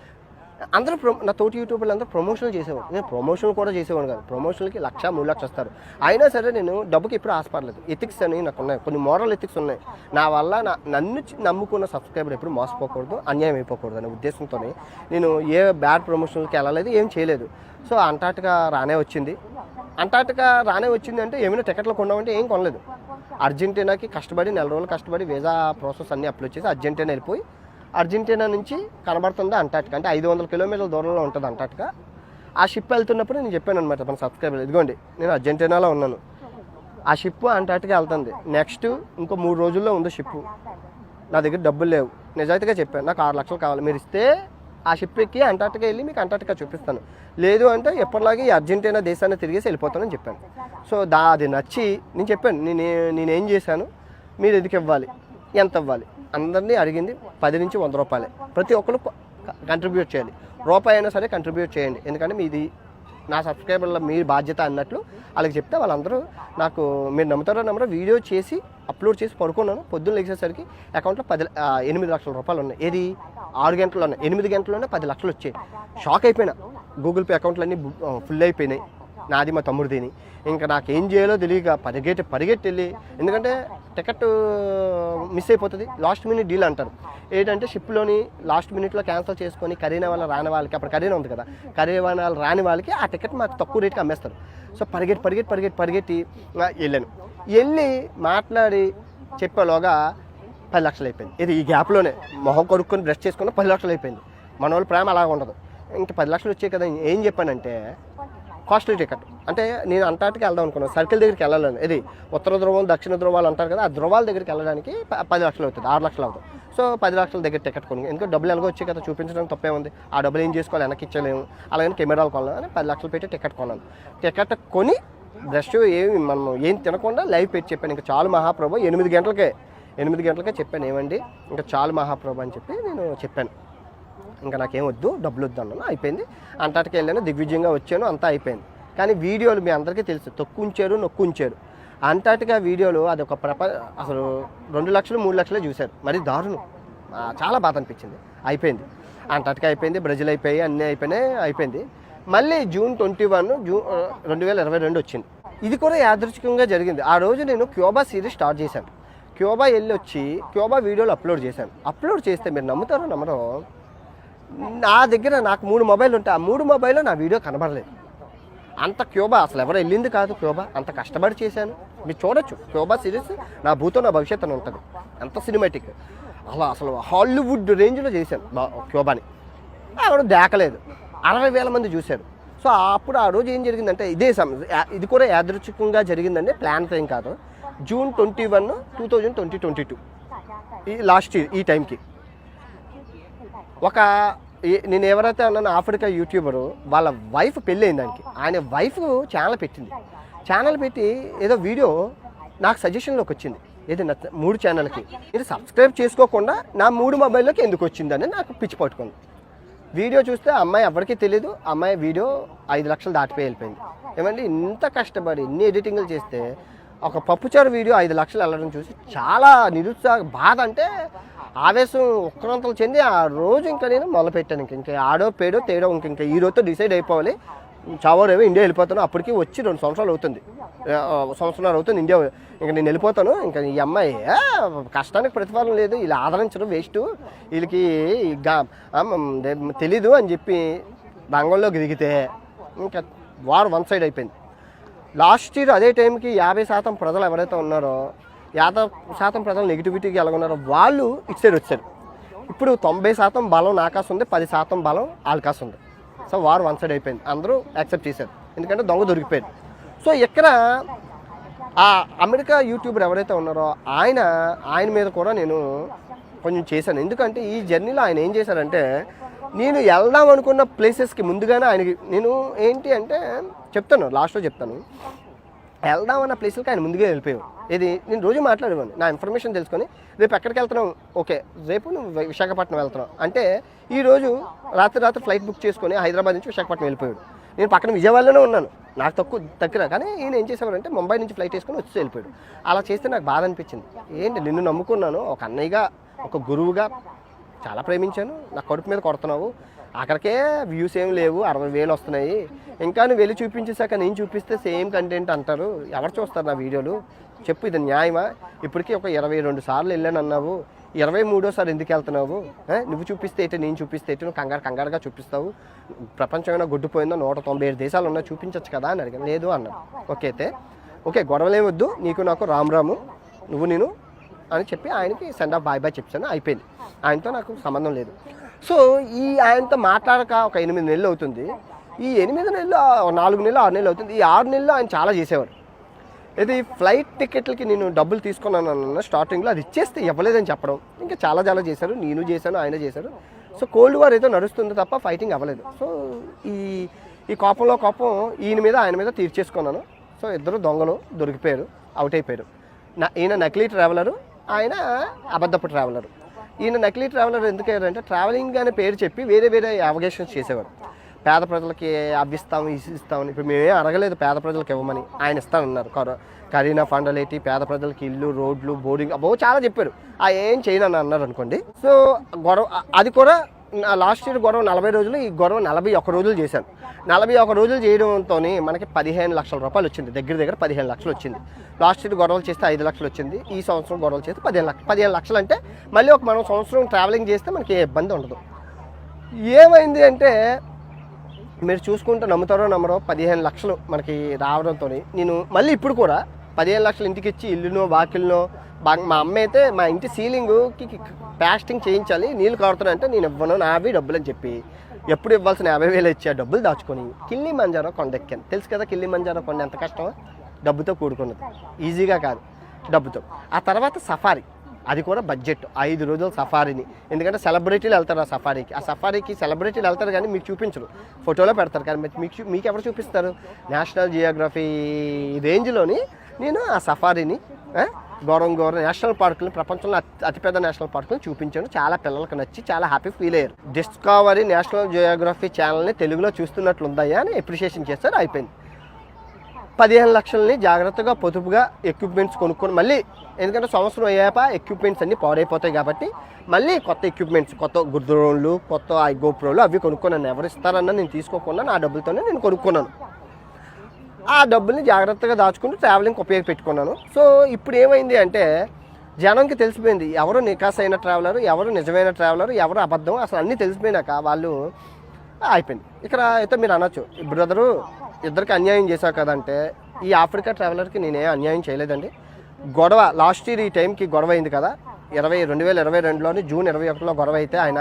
Speaker 1: అందరూ నా తోటి యూట్యూబర్లు అందరూ ప్రమోషన్లు చేసేవాడు. నేను ప్రమోషన్లు కూడా చేసేవాడు కాదు. ప్రమోషన్లకి 1,00,000, 3,00,000 వస్తారు. అయినా సరే నేను డబ్బుకి ఎప్పుడు ఆశపడలేదు. ఎథిక్స్ అని నాకు ఉన్నాయి, కొన్ని మోరల్ ఎథిక్స్ ఉన్నాయి. నా వల్ల నన్ను నమ్ముకున్న సబ్స్క్రైబర్ ఎప్పుడు మోసపోకూడదు, అన్యాయం అయిపోకూడదు అనే ఉద్దేశంతో నేను ఏ బ్యాడ్ ప్రమోషన్లకి వెళ్ళలేదు, ఏం చేయలేదు. సో అంటార్టికా రానే వచ్చింది అంటే ఏమైనా టికెట్లు కొన్నామంటే ఏం కొనలేదు. అర్జెంటీనాకి కష్టపడి 4 రోజులు కష్టపడి వీసా ప్రాసెస్ అన్నీ అప్లై చేసి అర్జెంటీనా వెళ్ళిపోయి, అర్జెంటీనా నుంచి కనబడుతుంది అంటార్టికా. అంటే 500 కిలోమీటర్ల దూరంలో ఉంటుంది అంటార్టికా. ఆ షిప్ వెళ్తున్నప్పుడు నేను చెప్పాను అనమాట మన సబ్స్క్రైబర్, ఇదిగోండి నేను అర్జెంటీనాలో ఉన్నాను, ఆ షిప్ అంటార్టికా వెళ్తుంది, నెక్స్ట్ ఇంకో 3 రోజుల్లో ఉంది షిప్, నా దగ్గర డబ్బులు లేవు. నిజాయితీగా చెప్పాను, నాకు 6 లక్షలు కావాలి, మీరు ఇస్తే ఆ షిప్ ఎక్కి అంటార్టికా వెళ్ళి మీకు అంటార్టికా చూపిస్తాను, లేదు అంటే ఎప్పటిలాగే ఈ అర్జెంటీనా దేశాన్ని తిరిగేసి వెళ్ళిపోతానని చెప్పాను. సో అది నచ్చి నేను చెప్పాను, నేనేం చేశాను, మీరు ఎందుకు ఇవ్వాలి, ఎంత ఇవ్వాలి, అందరినీ అడిగింది 10 నుంచి 100 రూపాయలే. ప్రతి ఒక్కరు కంట్రిబ్యూట్ చేయాలి, రూపాయి అయినా సరే కంట్రిబ్యూట్ చేయండి, ఎందుకంటే మీది నా సబ్స్క్రైబర్ల మీ బాధ్యత అన్నట్లు వాళ్ళకి చెప్తే వాళ్ళందరూ నాకు, మీరు నమ్ముతారో వీడియో చేసి అప్లోడ్ చేసి పడుకున్నాను. పొద్దున్న లేచేసరికి అకౌంట్లో 8 లక్షల రూపాయలు ఉన్నాయి. ఏది 6 గంటల్లోనే 8 గంటల్లోనే 10 లక్షలు వచ్చాయి. షాక్ అయిపోయినా. గూగుల్ పే అకౌంట్లు అన్నీ ఫుల్ అయిపోయినాయి. నాది మా తమ్ముడిదిని. ఇంకా నాకేం చేయాలో తెలియక పరిగెట్టి వెళ్ళి, ఎందుకంటే టికెట్ మిస్ అయిపోతుంది, లాస్ట్ మినిట్ డీల్ అంటారు. ఏంటంటే షిప్లోని లాస్ట్ మినిట్లో క్యాన్సిల్ చేసుకొని కరీనా వాళ్ళు రాని వాళ్ళకి, అప్పుడు కరీనా ఉంది కదా, కరీనా వాళ్ళు రాని వాళ్ళకి ఆ టికెట్ మాకు తక్కువ రేట్కి అమ్మేస్తారు. సో పరిగెట్టి వెళ్ళాను. వెళ్ళి మాట్లాడి చెప్పేలోగా 10 లక్షలు అయిపోయింది. ఇది ఈ గ్యాప్లోనే మొహం కొనుక్కొని బ్రష్ చేసుకుని 10 లక్షలు అయిపోయింది. మన వాళ్ళ ప్రేమ అలా ఉండదు. ఇంకా 10 లక్షలు వచ్చాయి కదా, ఏం చెప్పానంటే కాస్ట్లీ టికెట్. అంటే నేను అంటార్టికా వెళ్దాం అనుకున్నాను, సర్కిల్ దగ్గరికి వెళ్ళాలని. ఇది ఉత్తర ధ్రువం దక్షిణ ధ్రువాలు అంటారు కదా, ఆ ధ్రువాల దగ్గరికి వెళ్ళడానికి 10 లక్షలు అవుతుంది, 6 లక్షలు అవుతుంది. సో 10 లక్షల దగ్గర టికెట్ కొనుక్కు, ఎందుకంటే డబ్బులు ఎలాగో వచ్చాయి కదా, చూపించడానికి తప్పే ఉంది. ఆ డబ్బులు ఏం చేసుకోవాలి, వెనక్కి ఇచ్చలేము. అలాగని కెమెరాలు కొనాలి అని 10 లక్షలు పెట్టి టికెట్ కొన్నాను. టికెట్ కొని బ్రష్ మనం ఏం తినకుండా లైవ్ పెట్టి చెప్పాను, ఇంకా చాలు మహాప్రభు, 8 గంటలకే చెప్పాను, ఏమండి ఇంకా చాలు మహాప్రభు అని చెప్పి నేను చెప్పాను. ఇంకా నాకేం వద్దు, డబ్బులు వద్దు అన్నాను. అయిపోయింది. అంటార్టికా వెళ్ళాను, దిగ్విజయంగా వచ్చాను, అంతా అయిపోయింది. కానీ వీడియోలు మీ అందరికీ తెలుసు, నొక్కు ఉంచారు. అంటార్టికా వీడియోలు అది ఒక అసలు 2 లక్షలు 3 లక్షలే చూశారు. మరి దారుణం, చాలా బాధ అనిపించింది. అయిపోయింది, అంటార్టికా అయిపోయింది, బ్రెజిల్ అయిపోయి అన్నీ అయిపోయింది. మళ్ళీ జూన్ 21 2022 వచ్చింది. ఇది కూడా యాదృచ్ఛికంగా జరిగింది. ఆ రోజు నేను క్యూబా సిరీస్ స్టార్ట్ చేశాను. క్యూబా వెళ్ళి వచ్చి క్యూబా వీడియోలు అప్లోడ్ చేస్తే మీరు నమ్ముతారో నమ్మరో, నా దగ్గర నాకు 3 మొబైల్ ఉంటాయి, ఆ 3 మొబైల్లో నా వీడియో కనబడలేదు. అంత క్యూబా అసలు ఎవరు వెళ్ళింది కాదు, క్యూబా అంత కష్టపడి చేశాను. మీరు చూడొచ్చు, క్యూబా సిరీస్ నా భూతో నా భవిష్యత్తు అని ఉంటుంది, అంత సినిమాటిక్. అలా అసలు హాలీవుడ్ రేంజ్లో చేశాను క్యూబాని. ఆవిడ దాకలేదు, 60,000 మంది చూశారు. సో అప్పుడు ఆ రోజు ఏం జరిగిందంటే, ఇది కూడా యాదృచ్ఛికంగా జరిగిందండి, ప్లాన్తో ఏం కాదు. జూన్ 21, 2022 ఈ లాస్ట్ ఇయర్ ఈ టైంకి నేను ఎవరైతే అన్నాను ఆఫ్రికా యూట్యూబరు, వాళ్ళ వైఫ్ పెళ్ళి అయింది దానికి. ఆయన వైఫ్ ఛానల్ పెట్టి ఏదో వీడియో నాకు సజెషన్లోకి వచ్చింది, ఏది నా 3 ఛానల్కి. ఇది సబ్స్క్రైబ్ చేసుకోకుండా నా 3 మొబైల్లోకి ఎందుకు వచ్చిందని నాకు పిచ్చి పట్టుకుంది. వీడియో చూస్తే అమ్మాయి ఎవరికీ తెలియదు, అమ్మాయి వీడియో 5 లక్షలు దాటిపోయి వెళ్ళిపోయింది. ఏమండి ఇంత కష్టపడి ఇన్ని ఎడిటింగ్లు చేస్తే ఒక పప్పుచారు వీడియో 5 లక్షలు వెళ్ళడం చూసి చాలా బాధ, అంటే ఆవేశం ఉక్రంతలు చెంది ఆ రోజు ఇంకా నేను మొదలుపెట్టాను. ఇంకా ఆడో పేడో తేడో ఇంకా ఈ రోజుతో డిసైడ్ అయిపోవాలి, చావోరేవో ఇండియా వెళ్ళిపోతాను. అప్పటికి వచ్చి 2 సంవత్సరాలు అవుతుంది, 1 సంవత్సరాలు అవుతుంది ఇండియా. ఇంకా నేను వెళ్ళిపోతాను. ఇంకా ఈ అమ్మాయి కష్టానికి ప్రతిఫలం లేదు, వీళ్ళు ఆదరించడం వేస్ట్, వీళ్ళకి తెలీదు అని చెప్పి రంగంలోకి దిగితే ఇంకా వారు 1 సైడ్ అయిపోయింది. లాస్ట్ ఇయర్ అదే టైంకి 50% ప్రజలు ఎవరైతే ఉన్నారో, 50% ప్రజలు నెగిటివిటీకి ఎలాగున్నారో వాళ్ళు ఇటు సైడ్ వచ్చారు. ఇప్పుడు 90% బలం నాకాసు ఉంది, 10% బలం ఆల్కాసు ఉంది. సో వారు 1 సైడ్ అయిపోయింది, అందరూ యాక్సెప్ట్ చేశారు, ఎందుకంటే దొంగ దొరికిపోయారు. సో ఇక్కడ ఆ అమెరికా యూట్యూబర్ ఎవరైతే ఉన్నారో ఆయన మీద కూడా నేను కొంచెం చేశాను. ఎందుకంటే ఈ జర్నీలో ఆయన ఏం చేశారంటే, నేను వెళ్దాం అనుకున్న ప్లేసెస్కి ముందుగానే ఆయనకి నేను ఏంటి అంటే చెప్తాను, లాస్ట్లో చెప్తాను, వెళ్దామన్న ప్లేస్లకి ఆయన ముందుగా వెళ్ళిపోయావు. ఇది నేను రోజు మాట్లాడేవాడిని, నా ఇన్ఫర్మేషన్ తెలుసుకొని రేపు ఎక్కడికి వెళ్తున్నావు, ఓకే రేపు నువ్వు విశాఖపట్నం వెళ్తున్నావు అంటే, ఈరోజు రాత్రి ఫ్లైట్ బుక్ చేసుకొని హైదరాబాద్ నుంచి విశాఖపట్నం వెళ్ళిపోయాడు. నేను పక్కన విజయవాడలోనే ఉన్నాను, నాకు దగ్గర. కానీ ఈయన ఏం చేసేవారంటే ముంబై నుంచి ఫ్లైట్ వేసుకొని వచ్చి వెళ్ళిపోయాడు. అలా చేస్తే నాకు బాధ అనిపించింది. ఏంటి నిన్ను నమ్ముకున్నాను, ఒక అన్నయ్యగా ఒక గురువుగా చాలా ప్రేమించాను, నా కడుపు మీద కొడుతున్నావు, అక్కడికే వ్యూస్ ఏం లేవు, 60,000 వస్తున్నాయి, ఇంకా నువ్వు వెళ్ళి చూపించేశాక నేను చూపిస్తే సేమ్ కంటెంట్ అంటారు, ఎవరు చూస్తారు నా వీడియోలు, చెప్పు ఇది న్యాయమా? ఇప్పటికీ ఒక 22 సార్లు వెళ్ళాను అన్నావు, 23వ ఎందుకు వెళ్తున్నావు? నువ్వు చూపిస్తే ఏంటి, నేను చూపిస్తే ఏంటి, నువ్వు కంగారుగా చూపిస్తావు, ప్రపంచమైనా గొడ్డుపోయిందో 197 దేశాలు ఉన్నా చూపించచ్చు కదా అని అడిగాను. లేదు అన్నాడు. ఓకే గొడవలేం వద్దు, నీకు నాకు రాము నువ్వు నేను అని చెప్పి ఆయనకి సెండ్ ఆఫ్ బాయ్ చెప్పాను. అయిపోయింది, ఆయనతో నాకు సంబంధం లేదు. సో ఆయనతో మాట్లాడక ఒక 8 నెలలు అవుతుంది. ఈ 8 నెలలు 4 నెలలు 6 నెలలు అవుతుంది. ఈ 6 నెలల్లో ఆయన చాలా చేసేవారు. ఇది ఫ్లైట్ టికెట్లకి నేను డబ్బులు తీసుకున్నాను అన్న స్టార్టింగ్లో, అది ఇచ్చేస్తే ఇవ్వలేదని చెప్పడం, ఇంకా చాలా చేశారు, నేను చేశాను, ఆయన చేశారు. సో కోల్డ్ వార్ ఏదో నడుస్తుంది తప్ప ఫైటింగ్ అవ్వలేదు. సో ఈ కోపం ఈయన మీద ఆయన మీద తీర్చేసుకున్నాను. సో ఇద్దరు దొంగలు దొరికిపోయారు, అవుట్ అయిపోయారు. ఈయన నకిలీ ట్రావెలరు, ఆయన అబద్ధపు ట్రావెలరు. ఈయన నకిలీ ట్రావెలర్ ఎందుకంటే ట్రావెలింగ్ అనే పేరు చెప్పి వేరే అవగేషన్స్ చేసేవాడు. పేద ప్రజలకి అవ్విస్తాము ఇస్తామని, ఇప్పుడు మేమే అడగలేదు పేద ప్రజలకు ఇవ్వమని, ఆయన ఇస్తానన్నారు. కరీనా ఫండ్ లేటి పేద ప్రజలకి ఇల్లు, రోడ్లు, బోర్డింగ్ చాలా చెప్పారు. ఏం చేయను అని అన్నారు అనుకోండి. సో గొడవ అది కూడా లాస్ట్ ఇయర్ గొడవ 40 రోజులు, ఈ గొడవ 41 రోజులు చేశాను. 41 రోజులు చేయడంతో మనకి 15 లక్షల రూపాయలు వచ్చింది. దగ్గర 15 లక్షలు వచ్చింది. లాస్ట్ ఇయర్ గొడవలు చేస్తే 5 లక్షలు వచ్చింది. ఈ సంవత్సరం గొడవలు చేస్తే 15 లక్షలు అంటే మళ్ళీ మనం సంవత్సరం ట్రావెలింగ్ చేస్తే మనకి ఏ ఇబ్బంది ఉండదు. ఏమైంది అంటే మీరు చూసుకుంటే నమ్ముతారో నమ్మరో 15 లక్షలు మనకి రావడంతో నేను మళ్ళీ ఇప్పుడు కూడా 15 లక్షలు ఇంటికి ఇచ్చి ఇల్లునో వాకిల్నో మా అమ్మ అయితే మా ఇంటి సీలింగ్కి ప్లాస్టింగ్ చేయించాలి, నీళ్ళు కారుతున్నాయంటే నేను ఇవ్వను, నావి డబ్బులు అని చెప్పి ఎప్పుడు ఇవ్వాల్సిన 50,000 ఇచ్చి ఆ డబ్బులు దాచుకొని కిలిమంజారో కొండ ఎక్కాను. తెలుసు కదా కిలిమంజారో కొండ ఎంత కష్టమో, డబ్బుతో కూడుకున్నది, ఈజీగా కాదు, డబ్బుతో. ఆ తర్వాత సఫారీ, అది కూడా బడ్జెట్ 5 రోజుల సఫారీని. ఎందుకంటే సెలబ్రిటీలు వెళ్తారు ఆ సఫారీకి. ఆ సఫారీకి సెలబ్రిటీలు వెళ్తారు కానీ మీకు చూపించరు, ఫోటోలో పెడతారు. కానీ మీకు ఎవరు చూపిస్తారు? నేషనల్ జియోగ్రఫీ రేంజ్లోని నేను ఆ సఫారీని గౌరవం నేషనల్ పార్కులు, ప్రపంచంలో అతిపెద్ద నేషనల్ పార్కులు చూపించాను. చాలా పిల్లలకు నచ్చి చాలా హ్యాపీ ఫీల్ అయ్యారు. డిస్కవరీ నేషనల్ జియోగ్రఫీ ఛానల్ని తెలుగులో చూస్తున్నట్లు ఉందయ్యా అని అప్రిషియేషన్ చేస్తారు. అయిపోయింది. 15 లక్షలని జాగ్రత్తగా పొదుపుగా ఎక్విప్మెంట్స్ కొనుక్కొని మళ్ళీ, ఎందుకంటే సంవత్సరం అయ్యాక ఎక్విప్మెంట్స్ అన్నీ పాడైపోతాయి కాబట్టి మళ్ళీ కొత్త ఎక్విప్మెంట్స్, కొత్త డ్రోన్లు, కొత్త గోప్రోలు అవి కొనుక్కున్నాను. ఎవరు ఇస్తారన్నా నేను తీసుకోకుండా నా డబ్బులతోనే నేను కొనుక్కున్నాను. ఆ డబ్బుల్ని జాగ్రత్తగా దాచుకుంటూ ట్రావెలింగ్కి ఉపయోగపెట్టుకున్నాను. సో ఇప్పుడు ఏమైంది అంటే జనంకి తెలిసిపోయింది ఎవరు నికాస్ అయిన ట్రావెలర్, ఎవరు నిజమైన ట్రావెలర్, ఎవరు అబద్ధం, అసలు అన్నీ తెలిసిపోయినాక వాళ్ళు అయిపోయింది. ఇక్కడ అయితే మీరు అనొచ్చు, బ్రదరు ఇద్దరికి అన్యాయం చేశావు కదంటే, ఈ ఆఫ్రికా ట్రావెలర్కి నేనే అన్యాయం చేయలేదండి. గొడవ లాస్ట్ ఇయర్ ఈ టైంకి గొడవ అయింది కదా, 2022లోని జూన్ 21లో గొడవ అయితే ఆయన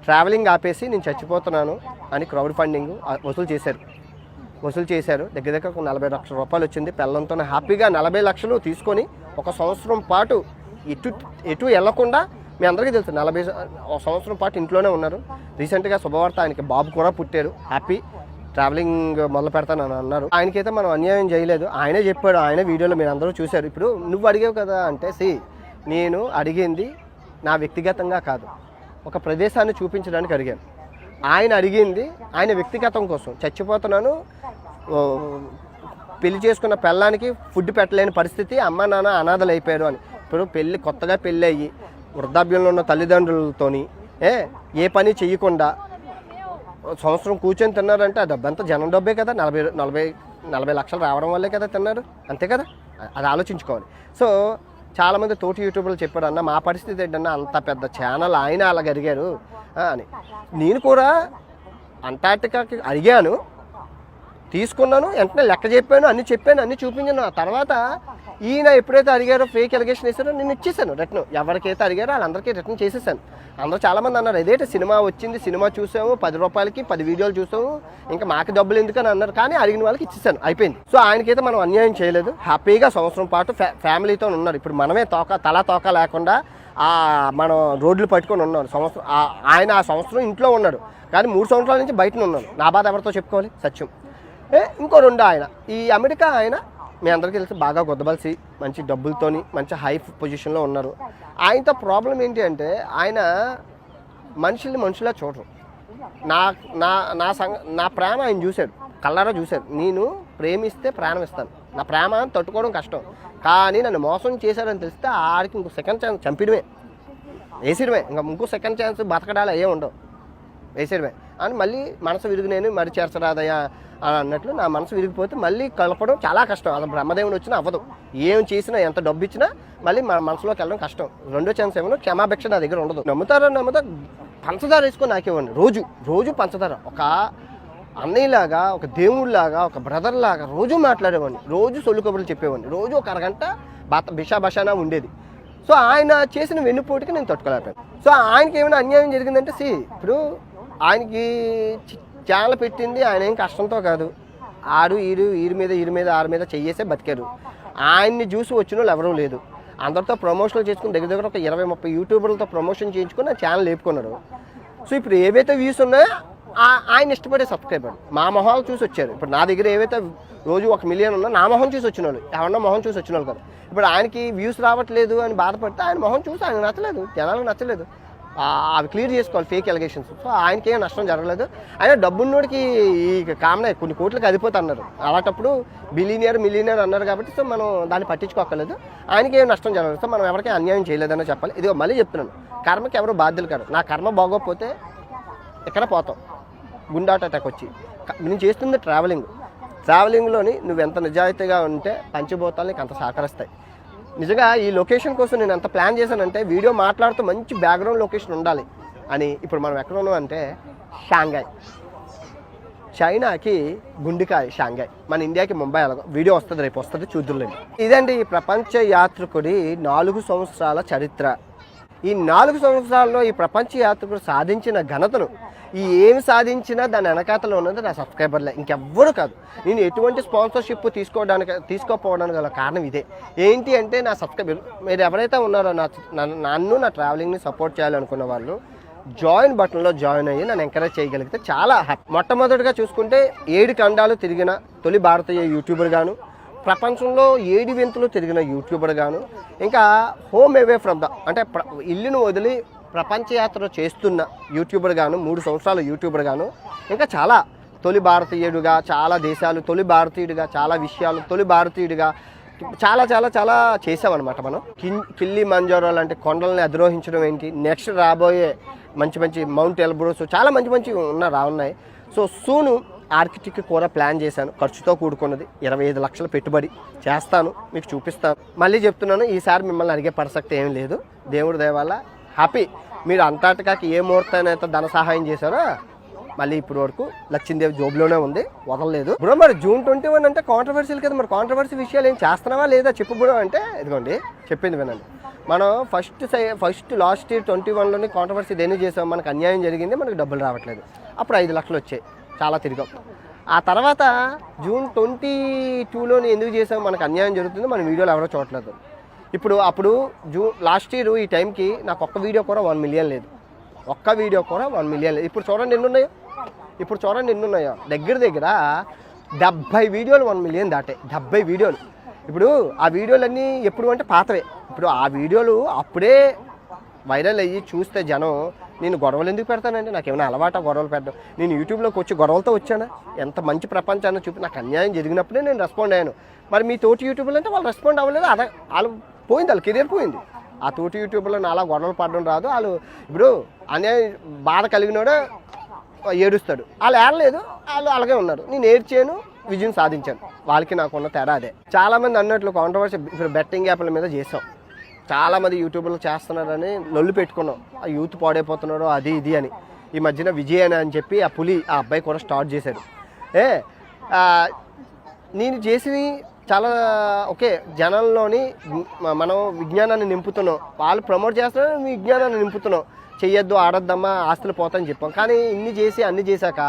Speaker 1: ట్రావెలింగ్ ఆపేసి నేను చచ్చిపోతున్నాను అని క్రౌడ్ ఫండింగ్ వసూలు చేశారు. దగ్గర 40 లక్షల రూపాయలు వచ్చింది. పిల్లలతో హ్యాపీగా 40 లక్షలు తీసుకొని ఒక సంవత్సరం పాటు ఎటు వెళ్లకుండా, మీ అందరికీ తెలుసు 40 సంవత్సరం పాటు ఇంట్లోనే ఉన్నారు. రీసెంట్గా శుభవార్త, ఆయనకి బాబు కూడా పుట్టారు. హ్యాపీ ట్రావెలింగ్ మొదలు పెడతానని అన్నారు. ఆయనకైతే మనం అన్యాయం చేయలేదు, ఆయనే చెప్పాడు, ఆయన వీడియోలో మీరు అందరూ చూశారు. ఇప్పుడు నువ్వు అడిగావు కదా అంటే నేను అడిగింది నా వ్యక్తిగతంగా కాదు, ఒక ప్రదేశాన్ని చూపించడానికి అడిగాను. ఆయన అడిగింది ఆయన వ్యక్తిగతం కోసం. చచ్చిపోతున్నాను, పెళ్లి చేసుకున్న పెళ్ళానికి ఫుడ్ పెట్టలేని పరిస్థితి, అమ్మ నాన్న అనాథలు అయిపోయారు అని. ఇప్పుడు కొత్తగా పెళ్ళి అయ్యి వృద్ధాప్యంలో ఉన్న తల్లిదండ్రులతోని ఏ పని చెయ్యకుండా సంవత్సరం కూర్చొని తిన్నారంటే ఆ డబ్బంతా జనం డబ్బే కదా. 40 లక్షలు రావడం వల్లే కదా తిన్నారు, అంతే కదా. అది ఆలోచించుకోవాలి. సో చాలామంది తోటి యూట్యూబర్లు చెప్పారు, అన్న మా పరిస్థితి ఏంటన్నా, అంత పెద్ద ఛానల్ ఆయన అలాగ అడిగారు అని. నేను కూడా అంటార్టికాకి అడిగాను, తీసుకున్నాను, వెంటనే లెక్క చెప్పాను, అన్నీ చెప్పాను, అన్నీ చూపించాను. ఆ తర్వాత ఈయన ఎప్పుడైతే అడిగారో ఫేక్ ఎలిగేషన్ వేసారో నేను ఇచ్చేసాను రిటర్న్. ఎవరికైతే అడిగారో వాళ్ళందరికీ రిటర్న్ చేసేసాను. అందరూ చాలామంది అన్నారు, ఇదేంటి సినిమా వచ్చింది, సినిమా చూసాము, 10 రూపాయలకి 10 వీడియోలు చూసాము, ఇంకా మాకు డబ్బులు ఎందుకని అన్నారు. కానీ అడిగిన వాళ్ళకి ఇచ్చేసాను, అయిపోయింది. సో ఆయనకైతే మనం అన్యాయం చేయలేదు. హ్యాపీగా సంవత్సరం పాటు ఫ్యామిలీతో ఉన్నారు. ఇప్పుడు మనమే తల తోక లేకుండా మనం రోడ్లు పట్టుకొని ఉన్నాం సంవత్సరం. ఆయన ఆ సంవత్సరం ఇంట్లో ఉన్నాడు, కానీ 3 సంవత్సరాల నుంచి బయటనే ఉన్నాడు. నా బాధ ఎవరితో చెప్పుకోవాలి? సత్యం. ఇంకో 2 ఆయన ఈ అమెరికా ఆయన, మీ అందరికీ తెలిసి బాగా గొద్దబలిసి మంచి డబ్బులతోని మంచి హై పొజిషన్లో ఉన్నారు. ఆయనతో ప్రాబ్లం ఏంటి అంటే ఆయన మనుషులా చూడరు. నా ప్రేమ ఆయన చూశాడు, కళ్ళారా చూశాడు. నేను ప్రేమిస్తే ప్రాణం ఇస్తాను, నా ప్రేమ తట్టుకోవడం కష్టం, కానీ నన్ను మోసం చేశాడని తెలిస్తే ఆడికి ఇంకో సెకండ్ ఛాన్స్ చంపడమే, వేసేయడమే. ఇంకా ఇంకో సెకండ్ ఛాన్స్ బతకడాలు ఏ ఉండవు, వేసేయడమే అని. మళ్ళీ మనసు విరిగినేను మరి చేర్చరాదయ్యా అని అన్నట్లు నా మనసు విరిగిపోతే మళ్ళీ కలపడం చాలా కష్టం. అది బ్రహ్మదేవుని వచ్చినా అవ్వదు. ఏం చేసినా ఎంత డబ్బు ఇచ్చినా మళ్ళీ మన మనసులోకి వెళ్ళడం కష్టం. 2వ ఛాన్స్ ఏమో క్షమాభిక్ష నా దగ్గర ఉండదు. నమ్ముతారా పంచదార వేసుకొని నాకేవ్వండి, రోజు పంచదార. ఒక అన్నయ్యలాగా, ఒక దేవుడిలాగా, ఒక బ్రదర్లాగా రోజు మాట్లాడేవాడిని, రోజు సొల్లు కబుర్లు చెప్పేవాడిని, రోజు ఒక అరగంట బిషాబషానా ఉండేది. సో ఆయన చేసిన వెన్నుపోటుకి నేను తట్టుకోలేకపోయాను. సో ఆయనకి ఏమైనా అన్యాయం జరిగిందంటే ఇప్పుడు ఆయనకి ఛానల్ పెట్టింది ఆయన ఏం కష్టంతో కాదు. వీరి మీద ఆరి మీద చెయ్యేసే బతికారు. ఆయన్ని చూసి వచ్చిన వాళ్ళు ఎవరూ లేదు. అందరితో ప్రమోషన్లు చేసుకుని దగ్గర ఒక 20-30 యూట్యూబర్లతో ప్రమోషన్ చేయించుకుని నా ఛానల్ లేపుకున్నారు. సో ఇప్పుడు ఏవైతే వ్యూస్ ఉన్నాయో ఆయన ఇష్టపడే సబ్స్క్రైబర్ మా మొహాలు చూసి వచ్చారు. ఇప్పుడు నా దగ్గర ఏవైతే రోజు 1 మిలియన్ ఉన్నా నా మొహం చూసి వచ్చిన వాళ్ళు, ఎవరన్నా మొహం చూసి వచ్చిన వాళ్ళు కదా. ఇప్పుడు ఆయనకి వ్యూస్ రావట్లేదు అని బాధపడితే ఆయన మొహం చూసి ఆయన నచ్చలేదు, జనాలకు నచ్చలేదు. అవి క్లియర్ చేసుకోవాలి, ఫేక్ ఎలిగేషన్స్. సో ఆయనకి ఏం నష్టం జరగలేదు. ఆయన డబ్బున్నోడికి ఈ కామన్ కొన్ని కోట్లకి అదిపోతే అన్నారు. అలాంటప్పుడు మిలియనియర్ అన్నారు కాబట్టి సో మనం దాన్ని పట్టించుకోక్కర్లేదు. ఆయనకి ఏం నష్టం జరగలేదు. సో మనం ఎవరికీ అన్యాయం చేయలేదని చెప్పాలి. ఇదిగో మళ్ళీ చెప్తున్నాను, కర్మకి ఎవరు బాధ్యులు కాదు. నా కర్మ బాగోకపోతే ఎక్కడ పోతాం గుండె అటాక్ వచ్చి. నేను చేస్తుంది ట్రావెలింగ్లోని నువ్వు ఎంత నిజాయితీగా ఉంటే పంచభూతాలు నీకు అంత సహకరిస్తాయి. నిజంగా ఈ లొకేషన్ కోసం నేను ఎంత ప్లాన్ చేశానంటే వీడియో మాట్లాడుతూ మంచి బ్యాక్గ్రౌండ్ లొకేషన్ ఉండాలి అని. ఇప్పుడు మనం ఎక్కడ ఉన్నాం అంటే షాంఘై, చైనాకి గుండికాయ షాంఘై, మన ఇండియాకి ముంబై. అలాగో వీడియో వస్తుంది, రేపు వస్తుంది, చూద్దురులేండి. ఇదండి ఈ ప్రపంచ యాత్రికుడి 4 సంవత్సరాల చరిత్ర. ఈ 4 సంవత్సరాల్లో ఈ ప్రపంచ యాత్రికుడు సాధించిన ఘనతను, ఈ ఏమి సాధించినా దాని వెనకాతలో ఉన్నది నా సబ్స్క్రైబర్లే, ఇంకెవ్వరు కాదు. నేను ఎటువంటి స్పాన్సర్షిప్ తీసుకోపోవడానికి గల కారణం ఇదే. ఏంటి అంటే నా సబ్స్క్రైబర్ మీరు ఎవరైతే ఉన్నారో నన్ను నా ట్రావెలింగ్ని సపోర్ట్ చేయాలనుకున్న వాళ్ళు జాయిన్ బటన్లో జాయిన్ అయ్యి నన్ను ఎంకరేజ్ చేయగలిగితే చాలా హ్యాపీ. మొట్టమొదటిగా చూసుకుంటే 7 ఖండాలు తిరిగిన తొలి భారతీయ యూట్యూబర్ గాను, ప్రపంచంలో 7 వింతలు తిరిగిన యూట్యూబర్ గాను, ఇంకా హోమ్ అవే ఫ్రమ్ అంటే ఇల్లును వదిలి ప్రపంచ యాత్ర చేస్తున్న యూట్యూబర్ గాను, 3 సంవత్సరాల యూట్యూబర్ గాను, ఇంకా చాలా తొలి భారతీయుడిగా చాలా దేశాలు, తొలి భారతీయుడిగా చాలా విషయాలు, తొలి భారతీయుడిగా చాలా చాలా చాలా చేసామన్నమాట. మనం కిల్లి మంజారో లాంటి కొండలని అధిరోహించడం ఏంటి, నెక్స్ట్ రాబోయే మంచి మౌంట్ ఎల్బ్రూస్ చాలా మంచి రావున్నాయి. సో సూను ఆర్కిటెక్ట్ కూడా ప్లాన్ చేశాను, ఖర్చుతో కూడుకున్నది, 25 లక్షల పెట్టుబడి చేస్తాను, మీకు చూపిస్తాను. మళ్ళీ చెప్తున్నాను, ఈసారి మిమ్మల్ని అడిగే పరిస్థితి ఏం లేదు. దేవుడి దయ వల్ల హ్యాపీ. మీరు అంతటికాకి ఏ ముహూర్తానైతే ధన సహాయం చేశారో మళ్ళీ ఇప్పుడు వరకు లక్ష్మీదేవి జోబులోనే ఉంది, వదలలేదు. బ్రో మరి June 21 అంటే కాంట్రవర్సీలు కదా, మరి కాంట్రవర్సీ విషయాలు ఏం చేస్తున్నావా లేదా చెప్పు బ్రో అంటే, ఇదిగోండి చెప్పింది వినండి. మనం ఫస్ట్ లాస్ట్ ఇయర్ 21లోని కాంట్రవర్సీ దేని చేసాం, మనకు అన్యాయం జరిగింది, మనకు డబ్బులు రావట్లేదు. అప్పుడు 5 లక్షలు వచ్చాయి, చాలా తిరిగాం. ఆ తర్వాత June 22లోని ఎందుకు చేసాం, మనకు అన్యాయం జరుగుతుంది, మన వీడియోలు ఎవరో చూడట్లేదు. అప్పుడు లాస్ట్ ఇయర్ ఈ టైంకి నాకు ఒక్క వీడియో కూడా 1 మిలియన్ లేదు, ఒక్క వీడియో కూడా 1 మిలియన్ లేదు. ఇప్పుడు చూడండి ఎన్ని ఉన్నాయో, దగ్గర 70 వీడియోలు 1 మిలియన్ దాటే, 70 వీడియోలు. ఇప్పుడు ఆ వీడియోలన్నీ ఎప్పుడు అంటే పాతవే. ఇప్పుడు ఆ వీడియోలు అప్పుడే వైరల్ అయ్యి చూస్తే జనం, నేను గొడవలు ఎందుకు పెడతానండి, నాకు ఏమైనా అలవాటు గొడవలు పెట్టడం, నేను యూట్యూబ్లోకి వచ్చి గొడవలతో వచ్చానా, ఎంత మంచి ప్రపంచాన్ని చూపి నాకు అన్యాయం జరిగినప్పుడే నేను రెస్పాండ్ అయ్యాను. మరి మీ తోటి యూట్యూబ్లో అంటే వాళ్ళు రెస్పాండ్ అవ్వలేదు, వాళ్ళు పోయింది, వాళ్ళ కెరీర్ పోయింది. ఆ తోటి యూట్యూబ్లో అలా గొడవలు పడడం రాదు. వాళ్ళు ఇప్పుడు అన్యాయం బాధ కలిగినోడే ఏడుస్తాడు, వాళ్ళు ఏడలేదు, వాళ్ళు అలాగే ఉన్నారు. నేను ఏడ్చాను, విజయం సాధించాను. వాళ్ళకి నాకున్న తేడా అదే. చాలామంది అన్నట్లు కాంట్రవర్సీ ఇప్పుడు బెట్టింగ్ యాప్ల మీద చేసాం, చాలామంది యూట్యూబ్లో చేస్తున్నారని లొల్లు పెట్టుకున్నాం, ఆ యూత్ పాడైపోతున్నాడు అది ఇది అని. ఈ మధ్యన విజయ్ అని చెప్పి ఆ అబ్బాయి కూడా స్టార్ట్ చేశాడు. నేను చేసి చాలా ఓకే, జనంలోని మనం విజ్ఞానాన్ని నింపుతున్నాం, వాళ్ళు ప్రమోట్ చేస్తున్నారు, విజ్ఞానాన్ని నింపుతున్నాం. చెయ్యొద్దు, ఆడొద్దమ్మా, ఆస్తులు పోతాయని చెప్పాం. కానీ అన్ని చేశాక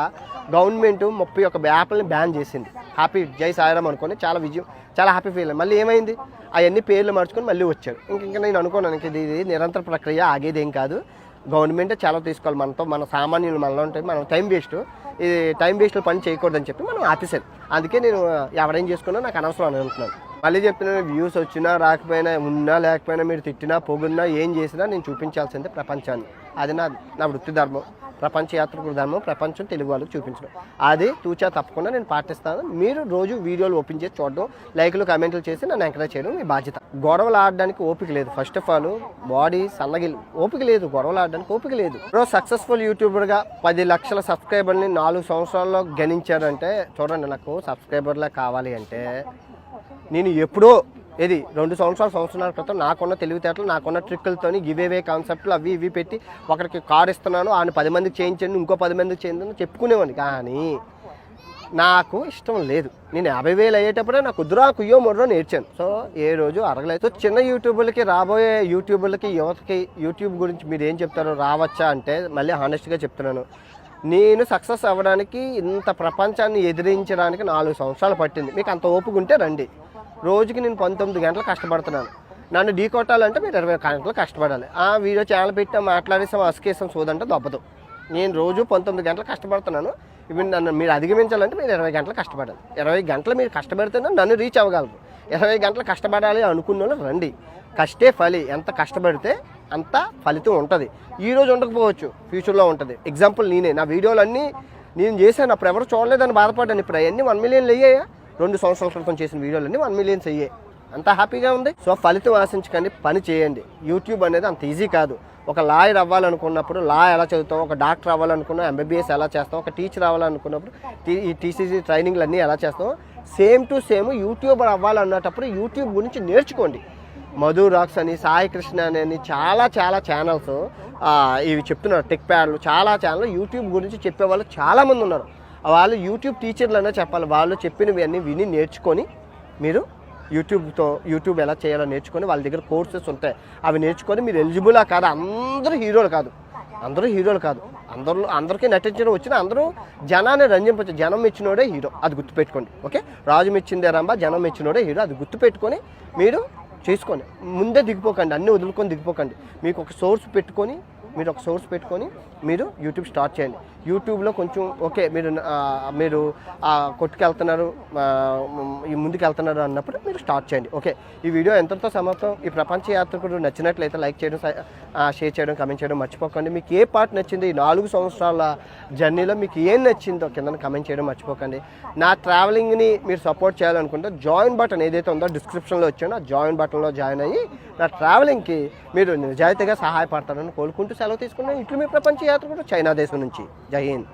Speaker 1: గవర్నమెంట్ 31 యాప్లని బ్యాన్ చేసింది. హ్యాపీ, జై సాయిరామ్ అనుకొని చాలా హ్యాపీ ఫీల్. మళ్ళీ ఏమైంది, అవన్నీ పేర్లు మార్చుకొని మళ్ళీ వచ్చారు. ఇంకా నేను అనుకున్నాను, ఇది నిరంతర ప్రక్రియ, ఆగేదేం కాదు, గవర్నమెంటే చాలా తీసుకోవాలి, మన సామాన్యులు మనలో ఉంటాయి, మనం టైం వేస్ట్లో పని చేయకూడదని చెప్పి మనం ఆపేసాను. అందుకే నేను ఎవరేం చేసుకున్నా నాకు అనవసరం అని అనుకుంటున్నాను. మళ్ళీ చెప్తున్నాను, వ్యూస్ వచ్చినా రాకపోయినా, ఉన్నా లేకపోయినా, మీరు తిట్టినా పొగున్నా ఏం చేసినా నేను చూపించాల్సిందే ప్రపంచాన్ని. అది నా వృత్తి ధర్మం, ప్రపంచ యాత్రికుల ధర్మం, ప్రపంచం తెలుగు వాళ్ళకి చూపించడం. అది తూచా తప్పకుండా నేను పాటిస్తాను. మీరు రోజు వీడియోలు ఓపెన్ చేసి చూడడం, లైక్లు కామెంట్లు చేసి నన్ను ఎంకరేజ్ చేయడం మీ బాధ్యత. గొడవలు ఆడడానికి ఓపిక లేదు. ఫస్ట్ ఆఫ్ ఆల్ బాడీ సన్నగిల్ ఓపిక లేదు, గొడవలు ఆడడానికి ఓపిక లేదు. ఇప్పుడు సక్సెస్ఫుల్ యూట్యూబర్గా 10 లక్షల సబ్స్క్రైబర్ని 4 సంవత్సరాల్లో గణించారంటే చూడండి, నాకు సబ్స్క్రైబర్లే కావాలి అంటే నేను ఎప్పుడో 2 సంవత్సరాల క్రితం నాకున్న తెలివితేటలు, నాకున్న ట్రిక్కులతోని గివేవే కాన్సెప్ట్లు అవి ఇవి పెట్టి ఒకరికి కార్ ఇస్తున్నాను, ఆయన 10 మందికి చేయించండి, ఇంకో 10 మందికి చేయించండి చెప్పుకునేవాడిని. కానీ నాకు ఇష్టం లేదు. నేను 50,000 అయ్యేటప్పుడే నాకు కుదురా కుయ్యో మొర్రో నేర్చాను. సో ఏ రోజు అరగలేదు. సో చిన్న యూట్యూబర్లకి, రాబోయే యూట్యూబర్లకి, యువతకి యూట్యూబ్ గురించి మీరు ఏం చెప్తారో, రావచ్చా అంటే మళ్ళీ హానెస్ట్గా చెప్తున్నాను, నేను సక్సెస్ అవ్వడానికి, ఇంత ప్రపంచాన్ని ఎదిరించడానికి 4 సంవత్సరాలు పట్టింది. మీకు అంత ఓపిక ఉంటే రండి. రోజుకి నేను 19 గంటలు కష్టపడుతున్నాను. నన్ను ఢీ కొట్టాలంటే మీరు 20 గంటలు కష్టపడాలి. వీడియో ఛానల్ పెట్టా, మాట్లాడేసాం, అసుకేసాం, సోదంటే దొబ్బదు. నేను రోజు 19 గంటలు కష్టపడుతున్నాను. ఇవి నన్ను మీరు అధిగమించాలంటే మీరు 20 గంటలు కష్టపడాలి. 20 గంటలు మీరు కష్టపడితేనే నన్ను రీచ్ అవ్వగలరు. 20 గంటలు కష్టపడాలి అనుకున్న వాళ్ళు రండి. కష్టే ఫలి, ఎంత కష్టపడితే అంత ఫలితం ఉంటుంది. ఈరోజు ఉండకపోవచ్చు, ఫ్యూచర్లో ఉంటుంది. ఎగ్జాంపుల్ నేనే, నా వీడియోలన్నీ నేను చేశాను, అప్పుడు ఎవరు చూడలేదని బాధపడ్డాను. ఇప్పుడు అవన్నీ 1 మిలియన్ అయ్యాయా? 2 సంవత్సరాల క్రితం చేసిన వీడియోలన్నీ 1 మిలియన్స్ అయ్యాయి. అంత హ్యాపీగా ఉంది. సో ఫలితం ఆశించకండి, పని చేయండి. యూట్యూబ్ అనేది అంత ఈజీ కాదు. ఒక లాయర్ అవ్వాలనుకున్నప్పుడు లా ఎలా చదువుతాం, ఒక డాక్టర్ అవ్వాలనుకున్నా ఎంబీబీఎస్ ఎలా చేస్తాం, ఒక టీచర్ అవ్వాలనుకున్నప్పుడు ఈ టీసీసీ ట్రైనింగ్లు అన్నీ ఎలా చేస్తాం, సేమ్ టు సేమ్ యూట్యూబర్ అవ్వాలన్నప్పుడు యూట్యూబ్ గురించి నేర్చుకోండి. మధు రాక్స్ అని, సాయి కృష్ణ అని చాలా చాలా ఛానల్స్ ఇవి చెప్తున్నారు. టెక్ ప్యాడ్లు చాలా ఛానల్ యూట్యూబ్ గురించి చెప్పేవాళ్ళు చాలామంది ఉన్నారు. వాళ్ళు యూట్యూబ్ టీచర్లు అనే చెప్పాలి. వాళ్ళు చెప్పినవి అన్నీ విని నేర్చుకొని మీరు యూట్యూబ్ ఎలా చేయాలో నేర్చుకొని వాళ్ళ దగ్గర కోర్సెస్ ఉంటాయి. అవి నేర్చుకొని మీరు ఎలిజిబులా కాదు. అందరూ హీరోలు కాదు. అందరికీ నటించడం వచ్చిన అందరూ జనాన్ని రంజింపచ్చు. జనం మెచ్చినోడే హీరో, అది గుర్తుపెట్టుకోండి. ఓకే, రాజు మెచ్చిందే రంభ, జనం మెచ్చినోడే హీరో, అది గుర్తుపెట్టుకొని మీరు చేసుకోండి. ముందే దిగిపోకండి, అన్నీ వదులుకొని దిగిపోకండి. మీకు ఒక సోర్స్ పెట్టుకొని మీరు యూట్యూబ్ స్టార్ట్ చేయండి. యూట్యూబ్లో కొంచెం ఓకే మీరు కొట్టుకెళ్తున్నారు, ముందుకు వెళ్తున్నారు అన్నప్పుడు మీరు స్టార్ట్ చేయండి. ఓకే, ఈ వీడియో ఎంతతో సమాప్తం. ఈ ప్రపంచ యాత్రికుడు నచ్చినట్లయితే లైక్ చేయడం, షేర్ చేయడం, కమెంట్ చేయడం మర్చిపోకండి. మీకు ఏ పార్ట్ నచ్చింది, ఈ 4 సంవత్సరాల జర్నీలో మీకు ఏం నచ్చిందో కింద కమెంట్ చేయడం మర్చిపోకండి. నా ట్రావెలింగ్ని మీరు సపోర్ట్ చేయాలనుకుంటే జాయిన్ బటన్ ఏదైతే ఉందో డిస్క్రిప్షన్లో వచ్చానో ఆ జాయిన్ బటన్లో జాయిన్ అయ్యి నా ట్రావెలింగ్కి మీరు నిజాయితీగా సహాయపడతారని కోరుకుంటూ సెలవు తీసుకున్నాను. ఇట్లు మీ ప్రపంచ యాత్రికుడు చైనా దేశం నుంచి. జై హింద్.